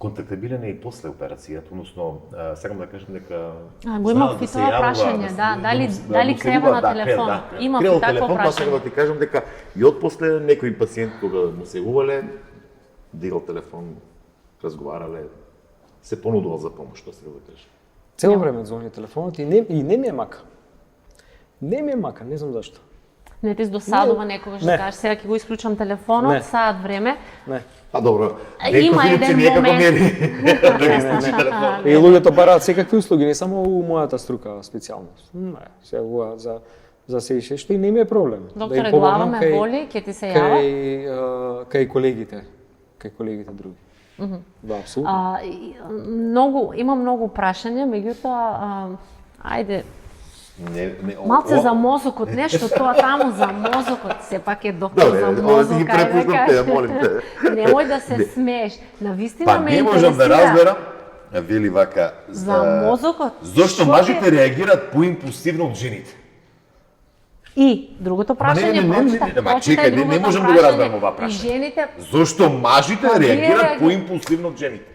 контактабилен е и после операцијата, односно, сакам да кажем дека... Го имав и тоа прашање, дали крева на телефон. Имав и такво прашање. Сакам да ти кажем дека и од после некој пациент кога му се јавувале, дигал телефон, разговарале, се понудувал за помош, што се да кажем. Цело време звони телефонот и не ми е мака. Не ми е мака, не знам зашто. Не ти досадува некогаш да кажеш, сега ќе го исклучам телефонот, саат време. Не. Па добро, Има еден момент. И луѓето бараат секакви услуги, не само у мојата струка специјалност. Не, се за се ише што и не ми е проблем. Докторе, глава ме боли, ќе ти се јава? Кај колегите други. Да, апсолутно. Има многу прашања, меѓутоа, ајде, малце за мозокот, нешто тоа таму за мозокот, сепак е доктор за мозок, немој да се смееш, навистина ме интересира. Па не можам да разберам, вели вака, за мозокот. Зошто мажите реагираат поимпулсивно од жените? И другото прашање, чекај, не можам да го разберам ова прашање. И жените... Зошто мажите реагираат поимпулсивно од жените?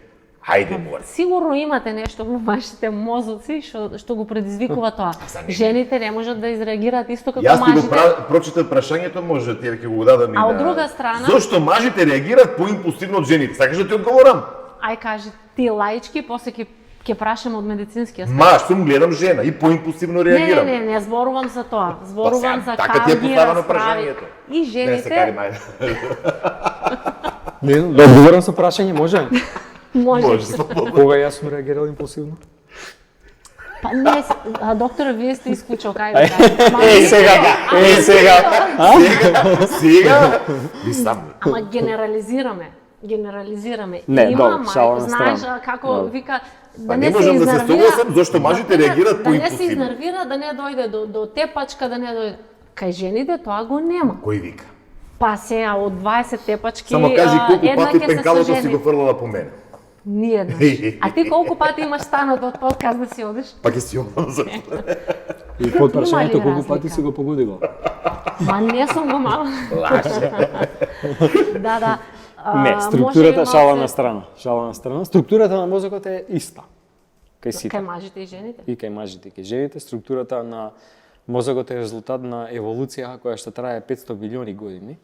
Хајде, море. Сигурно имате нешто во вашите мозоци што го предизвикува тоа. Жените не можат да изреагираат исто како мажите. Јас ти го прочитав прашањето, може да ќе го дадам и на... А од друга страна... Зошто мажите реагираат поимпулсивно од жените? Сакаш да ти одговорам? Ај кажи ти лаички, после ќе прашам од медицински аспект. Ма, сум гледам жена и поимпулсивно реагирам. Не зборувам за тоа. Зборувам за така ти е кавги поставено расправи. прашањето. И жените... Да одговорам со прашање, може? Може. Кога јас сум реагирал импулсивно? Па не, доктора, вие сте исклучал, кај го кажа. Сега, ви сам. Ама генерализираме. Не, Има, добро, шала на знаеш страна. како вика, Па не можам да се согласам, зашто мажите реагираат да не се поимпулсивно. изнервира, да не дојде до тепачка, да не дојде. Кај жените тоа го нема. Кој вика? Па сега од 20 тепачки, Само кажи колку една пати ќе се пенкалото си сожени. го фрлала по мене. Ниеднаш. А ти колку пати имаш станот од подкаст да си одиш? Па ќе си одам за И под Има ли прашањето колку разлика? пати си го погодила? Ма не сум го мала. Да. Не, може структурата и шала малце- на страна. Шала на страна. Структурата на мозокот е иста. Кај сите. Кај мажите и жените. И кај мажите и кај жените. Структурата на мозокот е резултат на еволуција која што трае 500 милиони години.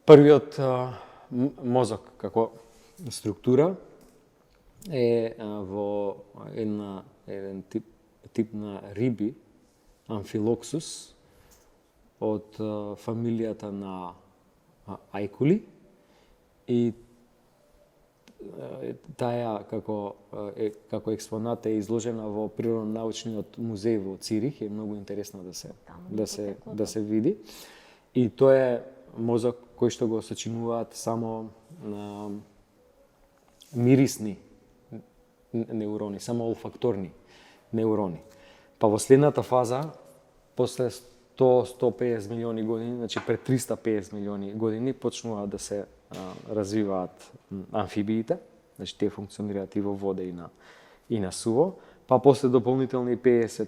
Првиот мозок како структура е во еден тип на риби, амфилоксус, од фамилијата на ајкули, и таа како експонат е изложена во Природно-научниот музеј во Цирих, е многу интересно да се види. И тоа е мозок кој што го сочинуваат само мирисни неурони, само олфакторни неурони. Па во следната фаза, после 100-150 милиони години, значи пред 350 милиони години, почнуваат да се развиваат амфибиите, значи тие функционираат и во вода и на суво, па после дополнителни 50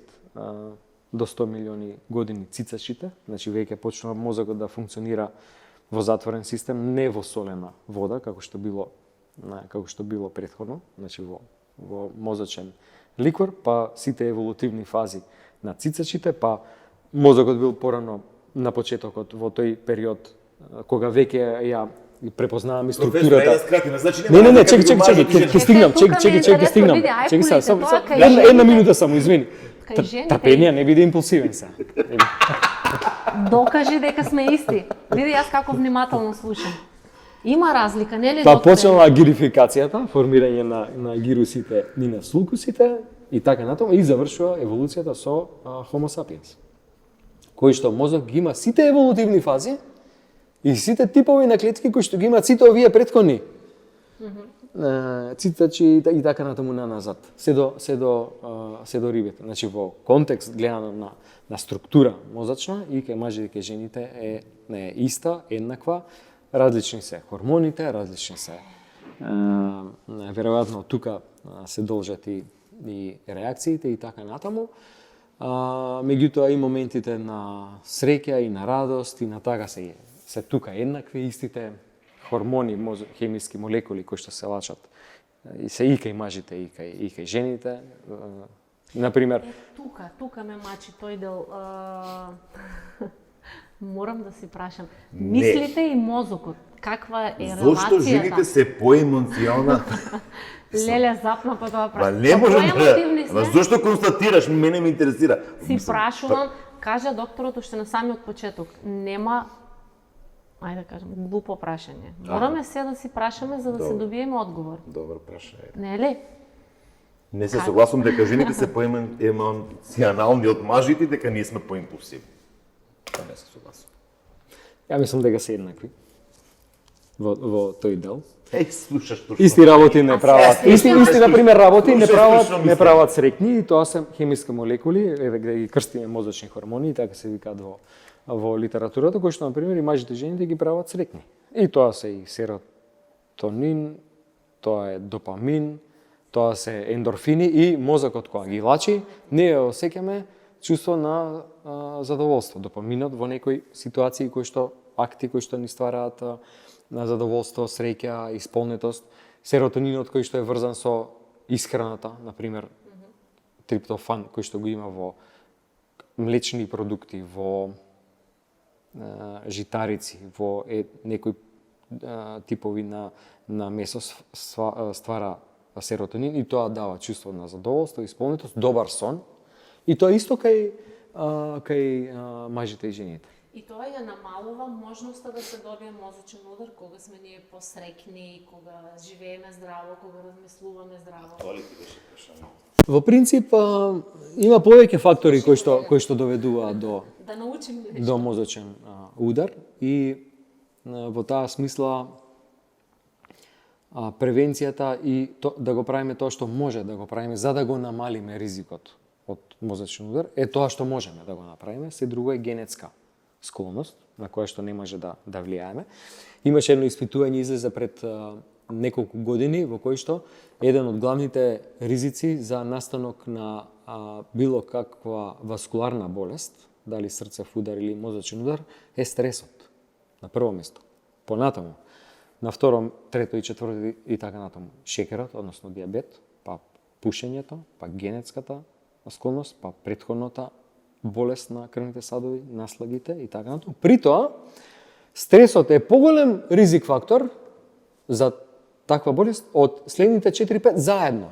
до 100 милиони години цицачите, значи веќе почнува мозокот да функционира во затворен систем, не во солена вода, како што било претходно, значи во мозочен ликвор, па сите еволутивни фази на цицачите, па мозокот бил порано на почетокот во тој период кога веќе ја препознаваме структурата. Не, чекај, ќе стигнам, ќе стигнам. Чекај сега, само една минута само, извини. Трпение, не биде импулсивен сега. Докажи дека сме исти. Види јас како внимателно слушам. Има разлика, нели? Па почнала гирификацијата, формирање на гирусите и на сулкусите и така натаму, и завршува еволуцијата со Homo sapiens. Кој што мозок ги има сите еволутивни фази и сите типови на клетки кои што ги имаат сите овие претходни цитачи и така натаму назад, се до рибите. Значи во контекст гледано на структура мозачна и кај мажите и кај жените е иста, еднаква, различни се хормоните, различни се веројатно тука се должат и реакциите и така натаму. Меѓутоа и моментите на среќа и на радост и на така се тука еднакви, истите хормони, хемиски молекули кои што се лачат и се и кај мажите и кај жените. Например, тука ме мачи тој дел. Морам да си прашам. Мислите и мозокот, каква е релацијата? Зошто жените се поемоционални? Леле, запна па тоа Па прашам. не можам да. Зошто констатираш? Мене ме интересира. Си прашувам, кажа докторот уште на самиот почеток, нема, ајде да кажем, глупо прашање. Мораме се да си прашаме за да се добиеме одговор. Добро прашање. Не е ли? Не се согласувам дека жените се поемоционални од мажите, дека ние сме поимпулсивни. Тоа не се согласувам. Ја мислам дека се еднакви во тој дел. Слушаш што. Исти работи не прават. Исти на пример работи не прават среќни и тоа се хемиски молекули, да ги крстиме мозочни хормони и така се викаат во литературата, кои што на пример и мажите и жените ги прават среќни. И тоа се и серотонин, тоа е допамин, тоа се ендорфини и мозокот кога ги лачи, ние осеќаме чувство на задоволство, допаминот во некои ситуации кои што акти кои што ни ствараат на задоволство, среќа, исполнетост, серотонинот кој што е врзан со исхраната, на пример триптофан кој што го има во млечни продукти, во житарици, во некои типови на месо ствара серотонин и тоа дава чувство на задоволство, исполнетост, добар сон. И тоа исто кај мажите и жените. И тоа ја намалува можноста да се добие мозочен удар кога сме ние посреќни, кога живееме здраво, кога размислуваме здраво. Тоа ли ти беше прашање? Во принцип, има повеќе фактори кои што доведуваат Да научим нешто. до мозочен удар и во таа смисла превенцијата и да го правиме тоа што може да го правиме за да го намалиме ризикот од мозочен удар е тоа што можеме да го направиме, се друго е генетска склоност на која што не може да влијаеме. Имаше едно испитување излезе пред неколку години во кој што еден од главните ризици за настанок на било каква васкуларна болест, дали срцев удар или мозочен удар, е стресот. На прво место. Понатаму, на второ, трето и четврто и така натаму, шекерот, односно диабет, па пушењето, па генетската склоност, па претходната болест на крвните садови, наслагите и така натаму. При тоа, стресот е поголем ризик фактор за таква болест од следните 4-5 заедно.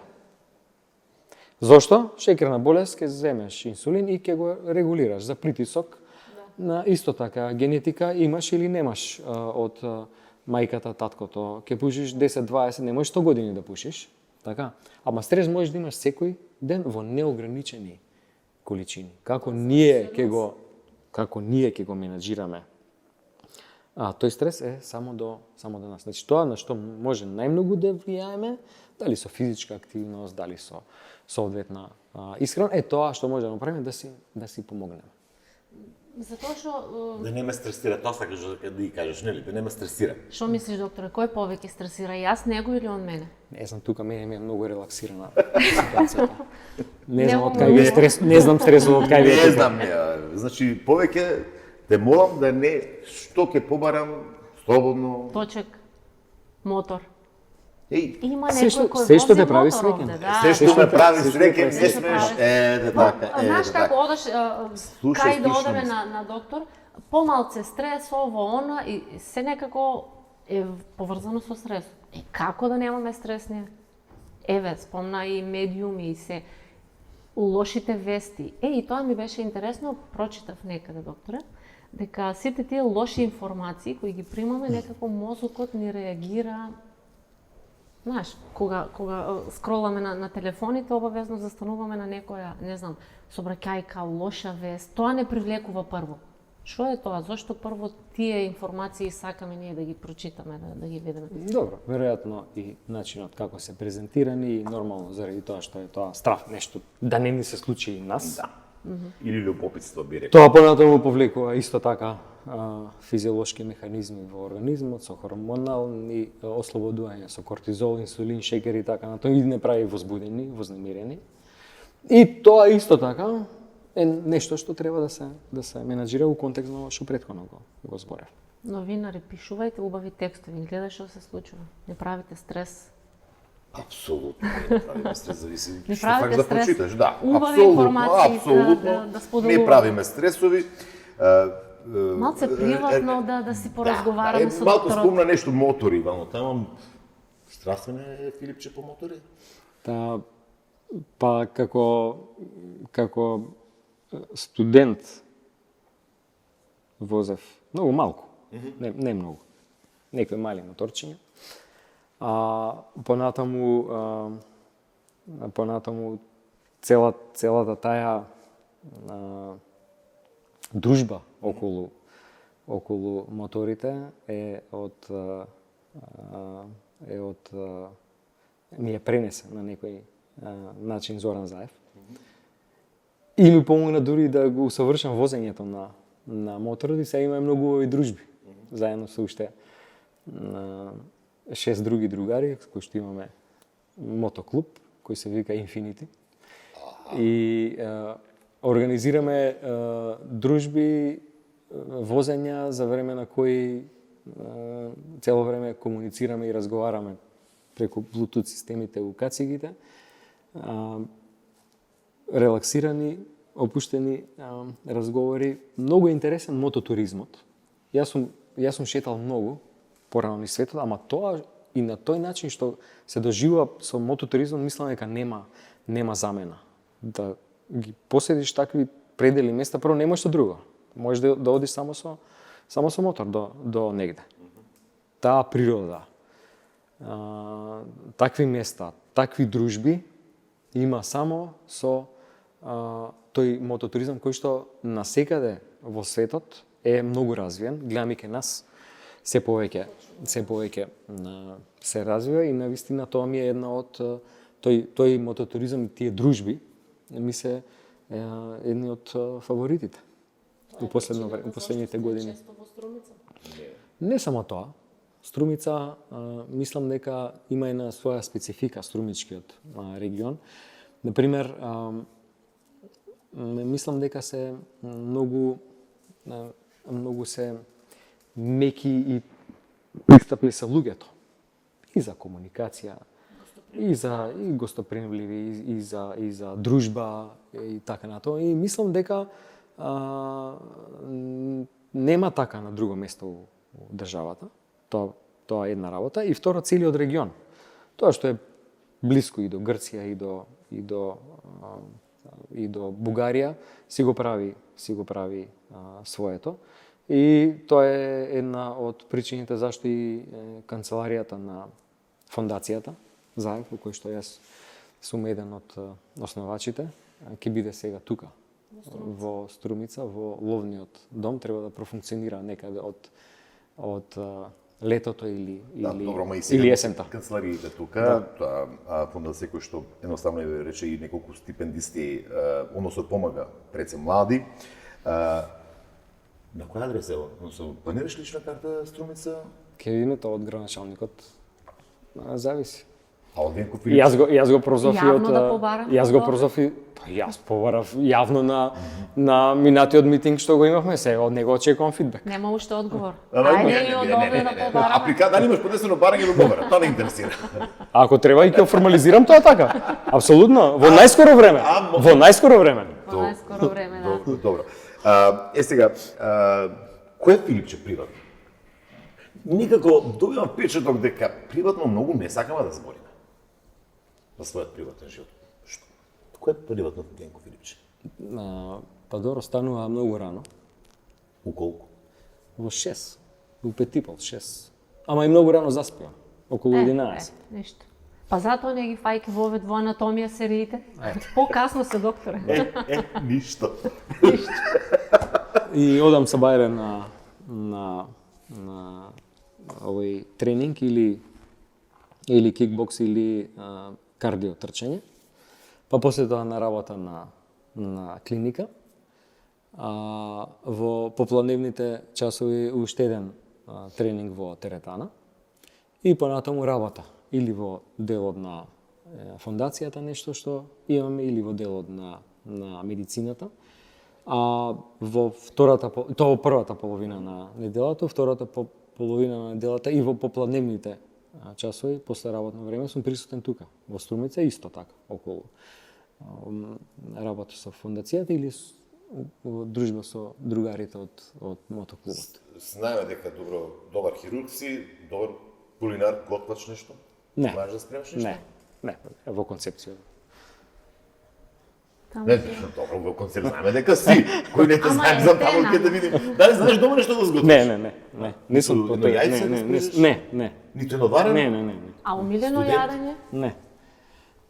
Зошто? Шекерна болест ќе земеш инсулин и ќе го регулираш за притисок. На исто така генетика имаш или немаш од мајката, таткото. Ќе пушиш 10-20, не можеш 100 години да пушиш, така? Ама стрес можеш да имаш секој ден во неограничени количини. Како ние ќе го менаџираме тој стрес е само до нас. Значи тоа на што може најмногу да влијаеме, дали со физичка активност, дали со соодветна исхрана, е тоа што може да направиме да си помогнеме. Затоа што Да не ме стресира, тоа сакаш да ги кажеш, нели? Да не ме стресира. Што мислиш, докторе, кој повеќе стресира, јас, него или он мене? Не знам, тука мене ми е многу релаксирана ситуацијата. Не знам стресот од кај ви е. Не знам, значи повеќе те молам да не што ќе побарам слободно. Точек, мотор. Еј, Има Се некој кој се што те вози прави мотор среќен. овде, да. се што ме прави се што среќен, ме не прави смеш, среќен. Знаеш како одеш, Слушај, кај да слушам. одеме на доктор, помалце стрес, ово, она, и се некако е поврзано со стресот. Како да немаме стрес ние? Еве, спомна и медиуми и се лошите вести. И тоа ми беше интересно, прочитав некаде, докторе, дека сите тие лоши информации кои ги примаме, некако мозокот ни реагира. Знаеш, кога скроламе на телефоните, обавезно застануваме на некоја, не знам, собраќајка, лоша вест, тоа не привлекува прво. Што е тоа? Зошто прво тие информации сакаме ние да ги прочитаме, да ги видиме? Добро, веројатно и начинот како се презентирани и нормално заради тоа што е тоа страх нешто да не ни се случи и нас. Да. Или любопитство би рекол. Тоа понатаму повлекува исто така физиолошки механизми во организмот со хормонални ослободувања со кортизол, инсулин, шекер и така натаму и не прави возбудени, вознемирени. И тоа исто така е нешто што треба да се менаџира у контекст на што претходно го зборев. Новинари, пишувајте убави текстови, гледај што се случува. Не правите стрес. Апсолутно не правиме стрес, зависи Не што правите сакаш да стрес. прочиташ. Да, Убави информации да споделуваме. Не правиме стресови. Малце приватно да си поразговараме со малку докторот. спомна нешто мотори, вамо таму. Страствен е Филипче по мотори? Па како студент возев многу малку, не многу. Некои мали моторчиња. Понатаму целата таа дружба околу моторите ми е пренесен на некој начин Зоран Заев. И ми помогна дури да го усавршам возењето на моторот и сега имаме многу убави дружби. Заедно со уште 6 други другари, кои што имаме мотоклуб, кој се вика Infinity. И организираме дружби, возења за време на кои цело време комуницираме и разговараме преку Bluetooth системите у кацигите. Релаксирани, опуштени разговори. Многу интересен мототуризмот. Јас сум шетал многу порано низ светот, ама тоа и на тој начин што се доживува со мототуризмот, мислам дека нема замена. Да ги поседиш такви предели места, прво не можеш со друго. Можеш да одиш само со мотор до негде. Таа природа, такви места, такви дружби има само со тој мототуризам кој што насекаде во светот е многу развиен. Гледаме ке нас се повеќе се развива и навистина тоа ми е една од тој мототуризам и тие дружби ми се едни од фаворитите у последните години. Не само тоа. Струмица, мислам дека има една своја специфика струмичкиот регион. Например, мислам дека се многу се меки и пристапни се луѓето. И за комуникација, и гостопримливи, и за дружба и така натоа. И мислам дека нема така на друго место у државата. Тоа е една работа. И второ, целиот регион. Тоа што е блиско и до Грција и до Бугарија си го прави своето. И тоа е една од причините зашто и канцеларијата на фондацијата ЗАЕФ, во кој што јас сум еден од основачите, ќе биде сега тука во Струмица, во ловниот дом, треба да профункционира некаде од летото или есента. Канцелариите тука, тоа фондација кој што едноставно рече и неколку стипендисти, односно помага пред се млади. На која адреса е? Односно, планираш лична карта Струмица? Ке видиме тоа од градоначалникот. Зависи. А од Венко Филипче? Јас го прозов и од... Јавно да побарам? Јас побарав јавно на минатиот митинг што го имавме, сега од него очекувам фидбек. Нема уште одговор. Ајде и од овде да побараме. Апликат, дали имаш подесено барање до побара? Тоа не интересира. Ако треба и ќе формализирам тоа така. Апсолутно, во најскоро време. Во најскоро време. Во најскоро време, да. Добро. Сега, кој е Филипче приватно? Никако добивам впечаток дека приватно многу не сакаме да збориме за својот приватен живот. Што? Кој е приватно Генко Филипче? Па добро, станува многу рано. У колку? Во 6. У 5:30, 6. Ама и многу рано заспивам. Околу 11. Ништо. Па затоа не ги фајки во овие во анатомија сериите. Покасно се, докторе. Ништо. И одам со бајре на овој тренинг или кикбокс или кардио трчање. Па после тоа на работа на клиника. Во попладневните часови уште еден тренинг во теретана. И понатаму работа или во делот на фондацијата нешто што имаме или во делот на медицината. Во првата половина на неделата, втората половина на неделата и во попладневните часови после работно време сум присутен тука во Струмица исто така околу работа со фондацијата или во дружба со другарите од мотоклубот. Знаеме дека добар хирург си, добар кулинар, готвач нешто? Не. Знаеш да спремаш нешто? Не, во концепција. Не, добро, во концепт знаеме дека си. Кој не те знае за таму ќе да видим. Дали знаеш добро нешто да сготвиш? Не. Не сум Ниту јајце? Не. Ниту едно варење? Не. А умилено јадење? Не.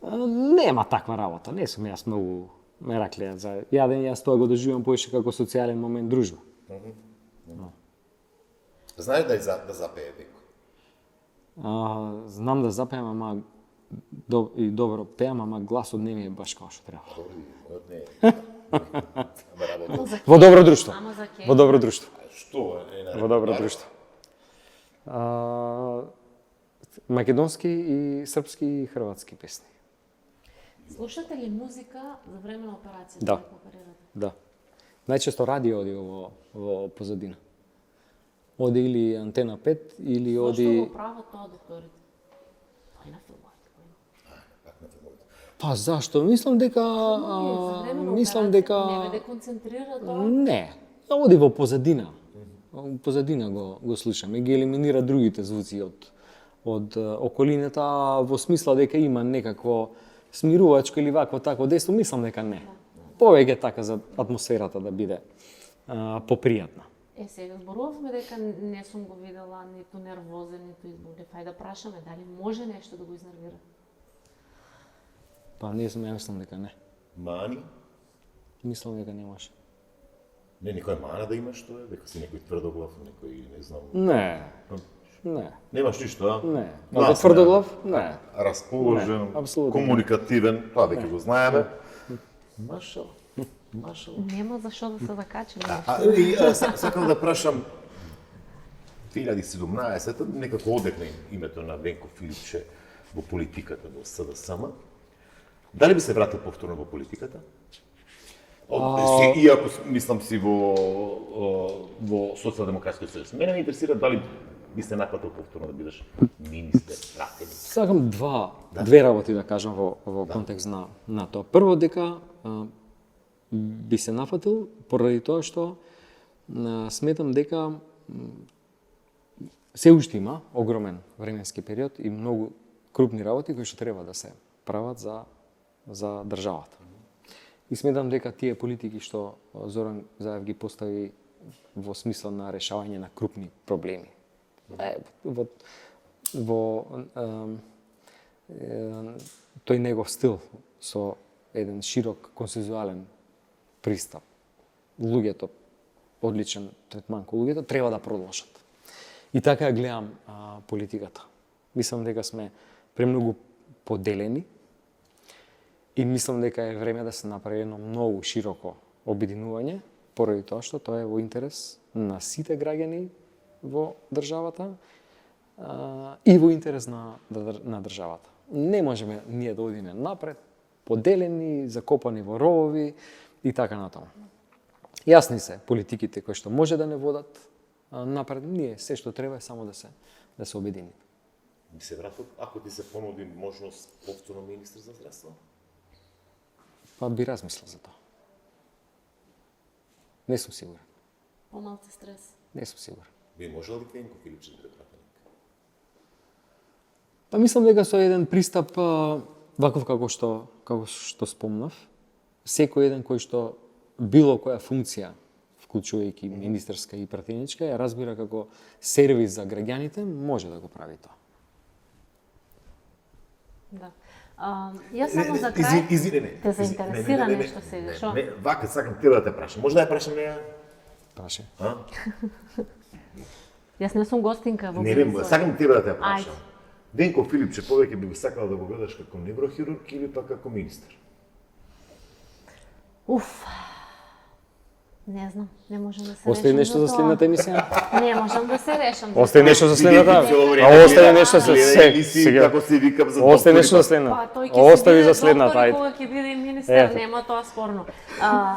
Нема таква работа. Не сум јас многу мераклија за јадење, јас тоа го доживам повеќе како социјален момент дружба. Знаеш да запее Венко? Знам да запеам, ама и добро пеам, ама гласот не ми е баш како што треба. Во добро друштво. Во добро друштво. Што е Во добро друштво. Македонски и српски и хрватски песни. Слушате ли музика за време на операцијата? Да. Да. Најчесто радио оди во позадина. Оди или Антена 5 или оди... Зошто го прават тоа докторите? Тоа е на филмовите. Па зашто? Мислам дека Не ве деконцентрира тоа? Не. Оди во позадина. Позадина го слушаме, ги елиминира другите звуци од околината, во смисла дека има некакво смирувачко или вакво такво дејство, мислам дека не. Повеќе така за атмосферата да биде попријатна. Сега зборувавме дека не сум го видела ниту нервозен, ниту избурлив. Ајде да прашаме дали може нешто да го изнервира? Па не знам, ја мислам дека не. Мани? Мислам дека немаше. Не, некоја мана да имаш тоа, дека си некој тврдоглав, некој, не знам. Не. Не. Немаш ништо, а? Не. Ако тврдоглав? Не. Расположен, Не, апсолутно. комуникативен, тоа веќе го знаеме. Машал. Нема зашо да се закачи. Сакам да прашам, 2017 некако одекна името на Венко Филипче во политиката, во СДСМ. Дали би се вратил повторно во политиката? Иако мислам си во Социјалдемократскиот сојуз. Мене ме интересира дали би се напатил повторно да бидеш министер, пратеник. Сакам две работи да кажам во контекст на тоа. Прво дека би се нафатил поради тоа што сметам дека се уште има огромен временски период и многу крупни работи кои што треба да се прават за државата. И сметам дека тие политики што Зоран Заев ги постави во смисла на решавање на крупни проблеми. Тој негов стил со еден широк консензуален пристап. Луѓето, одличен третман кон луѓето, треба да продолжат. И така ја гледам политиката. Мислам дека сме премногу поделени и мислам дека е време да се направи едно многу широко обединување, поради тоа што тоа е во интерес на сите граѓани во државата и во интерес на државата. Не можеме ние да одиме напред, поделени, закопани во ровови и така натаму. Јасни се политиките кои што може да не водат напред, ние се што треба е само да се обединиме. Би се вратил ако ти се понуди можност повторно министер за здравство? Па би размислил за тоа. Не сум сигурен. Помалку стрес. Не сум сигурен. Би можел ли Венко Филипче да биде пратеник? Па мислам дека со еден пристап ваков како што спомнав, секој еден кој што било која функција, вклучувајќи министерска и пратеничка, ја разбира како сервис за граѓаните, може да го прави тоа. Да. Јас само за крај те заинтересира не, нешто сега, шо? Вака сакам тебе да те прашам. Може да ја прашам неја? Праше. Јас не сум гостинка во Не, сакам тебе да те Ајде. прашам. Венко Филипче повеќе би сакал да го гледаш како неврохирург или пак како министер? Уф. Не знам, не можам да се Остаи решам нешто за тоа. следната емисија? Не можам да се решам. за Остаи тоа. нешто за следната? А Остаи нешто за сега. Како се викам за Остаи нешто за Па, следната. тој ќе Остави биде за следната, доктор и ајде. кога ќе биде министер, Ето. нема тоа спорно.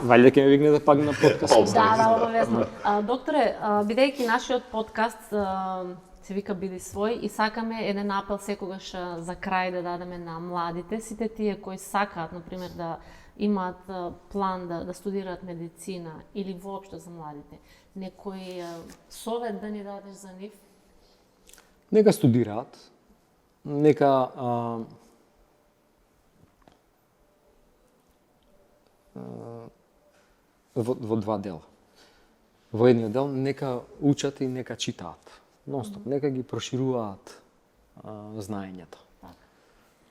Валјда ќе ме викне да пак на подкаст. Да, обавезно. Докторе, бидејќи нашиот подкаст се вика Биди свој и сакаме еден апел секогаш за крај да дадеме на младите, сите тие кои сакаат, например, да имаат план да студираат медицина или воопшто за младите. Некој совет да ни дадеш за нив? Нека студираат, нека во два дела. Во едниот дел нека учат и нека читаат. Нонстоп, нека ги прошируваат знаењата.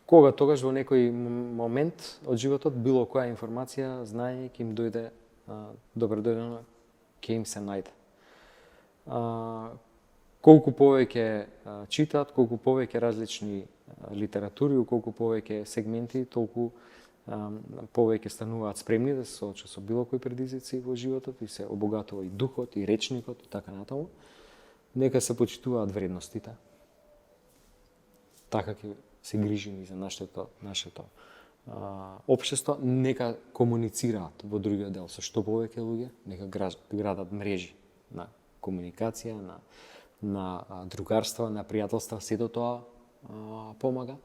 Кога тогаш во некој момент од животот било која информација, знаење ќе им дојде добро дојдено, ќе им се најде. Колку повеќе читаат, колку повеќе различни литератури, колку повеќе сегменти, толку повеќе стануваат спремни да се соочат со било кои предизвици во животот и се обогатува и духот, и речникот, и така натаму. Нека се почитуваат вредностите. Така ќе се грижими за нашето општество, нека комуницираат во другиот дел со што повеќе луѓе, нека градат мрежи на комуникација, на другарства, на пријателства, сето тоа помага.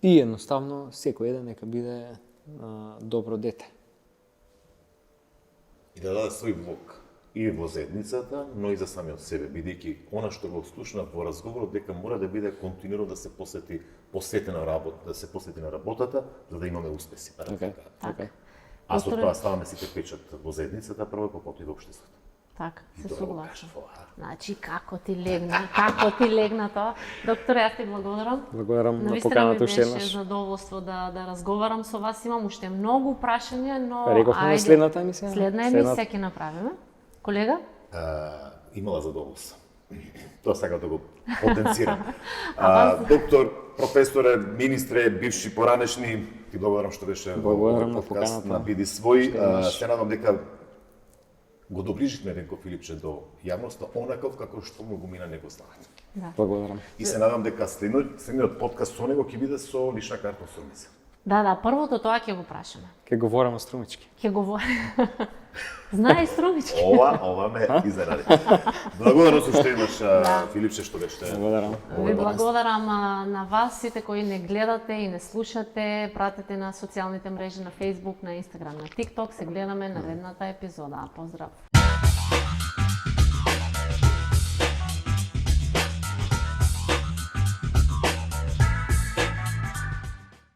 И едноставно секој еден нека биде добро дете. И да даде свој влог и во заедницата, но и за самиот себе, бидејќи она што го слушна во разговорот дека мора да биде континуирано да се посвети на работата, за да имаме успеси. Така. А со тоа ставаме сите печат во заедницата, прво и по потоа и во општеството. Така, се Добро согласам. кажа, Значи, како ти легна тоа. Докторе, јас ти благодарам. Благодарам на Навистина ми поканата уште беше еднаш. задоволство да разговарам со вас. Имам уште многу прашања, но Рековме на следната емисија. Следна емисија ќе направиме. Колега? Имала задоволство. Тоа сакам да го потенцирам. Доктор, професоре, министре, бивши поранешни, ти благодарам што беше Благодарам на подкаст поканата. на Биди свој. еднаш. Се надам дека го доближивме Венко Филипче до јавноста, онаков како што му го мина неговото. Благодарам. И се надам дека следниот подкаст со него ќе биде со лична карта од Струмица. Да, првото тоа ќе го прашаме. Ке говорам струмички. Ќе говори. Знае струмички. Ова ме изради. Благодарам се што имаш, Филипче, што беше. Благодарам. Ви благодарам на вас, сите кои не гледате и не слушате, пратете на социјалните мрежи на Facebook, на Instagram, на TikTok, се гледаме наредната епизода. Поздрав!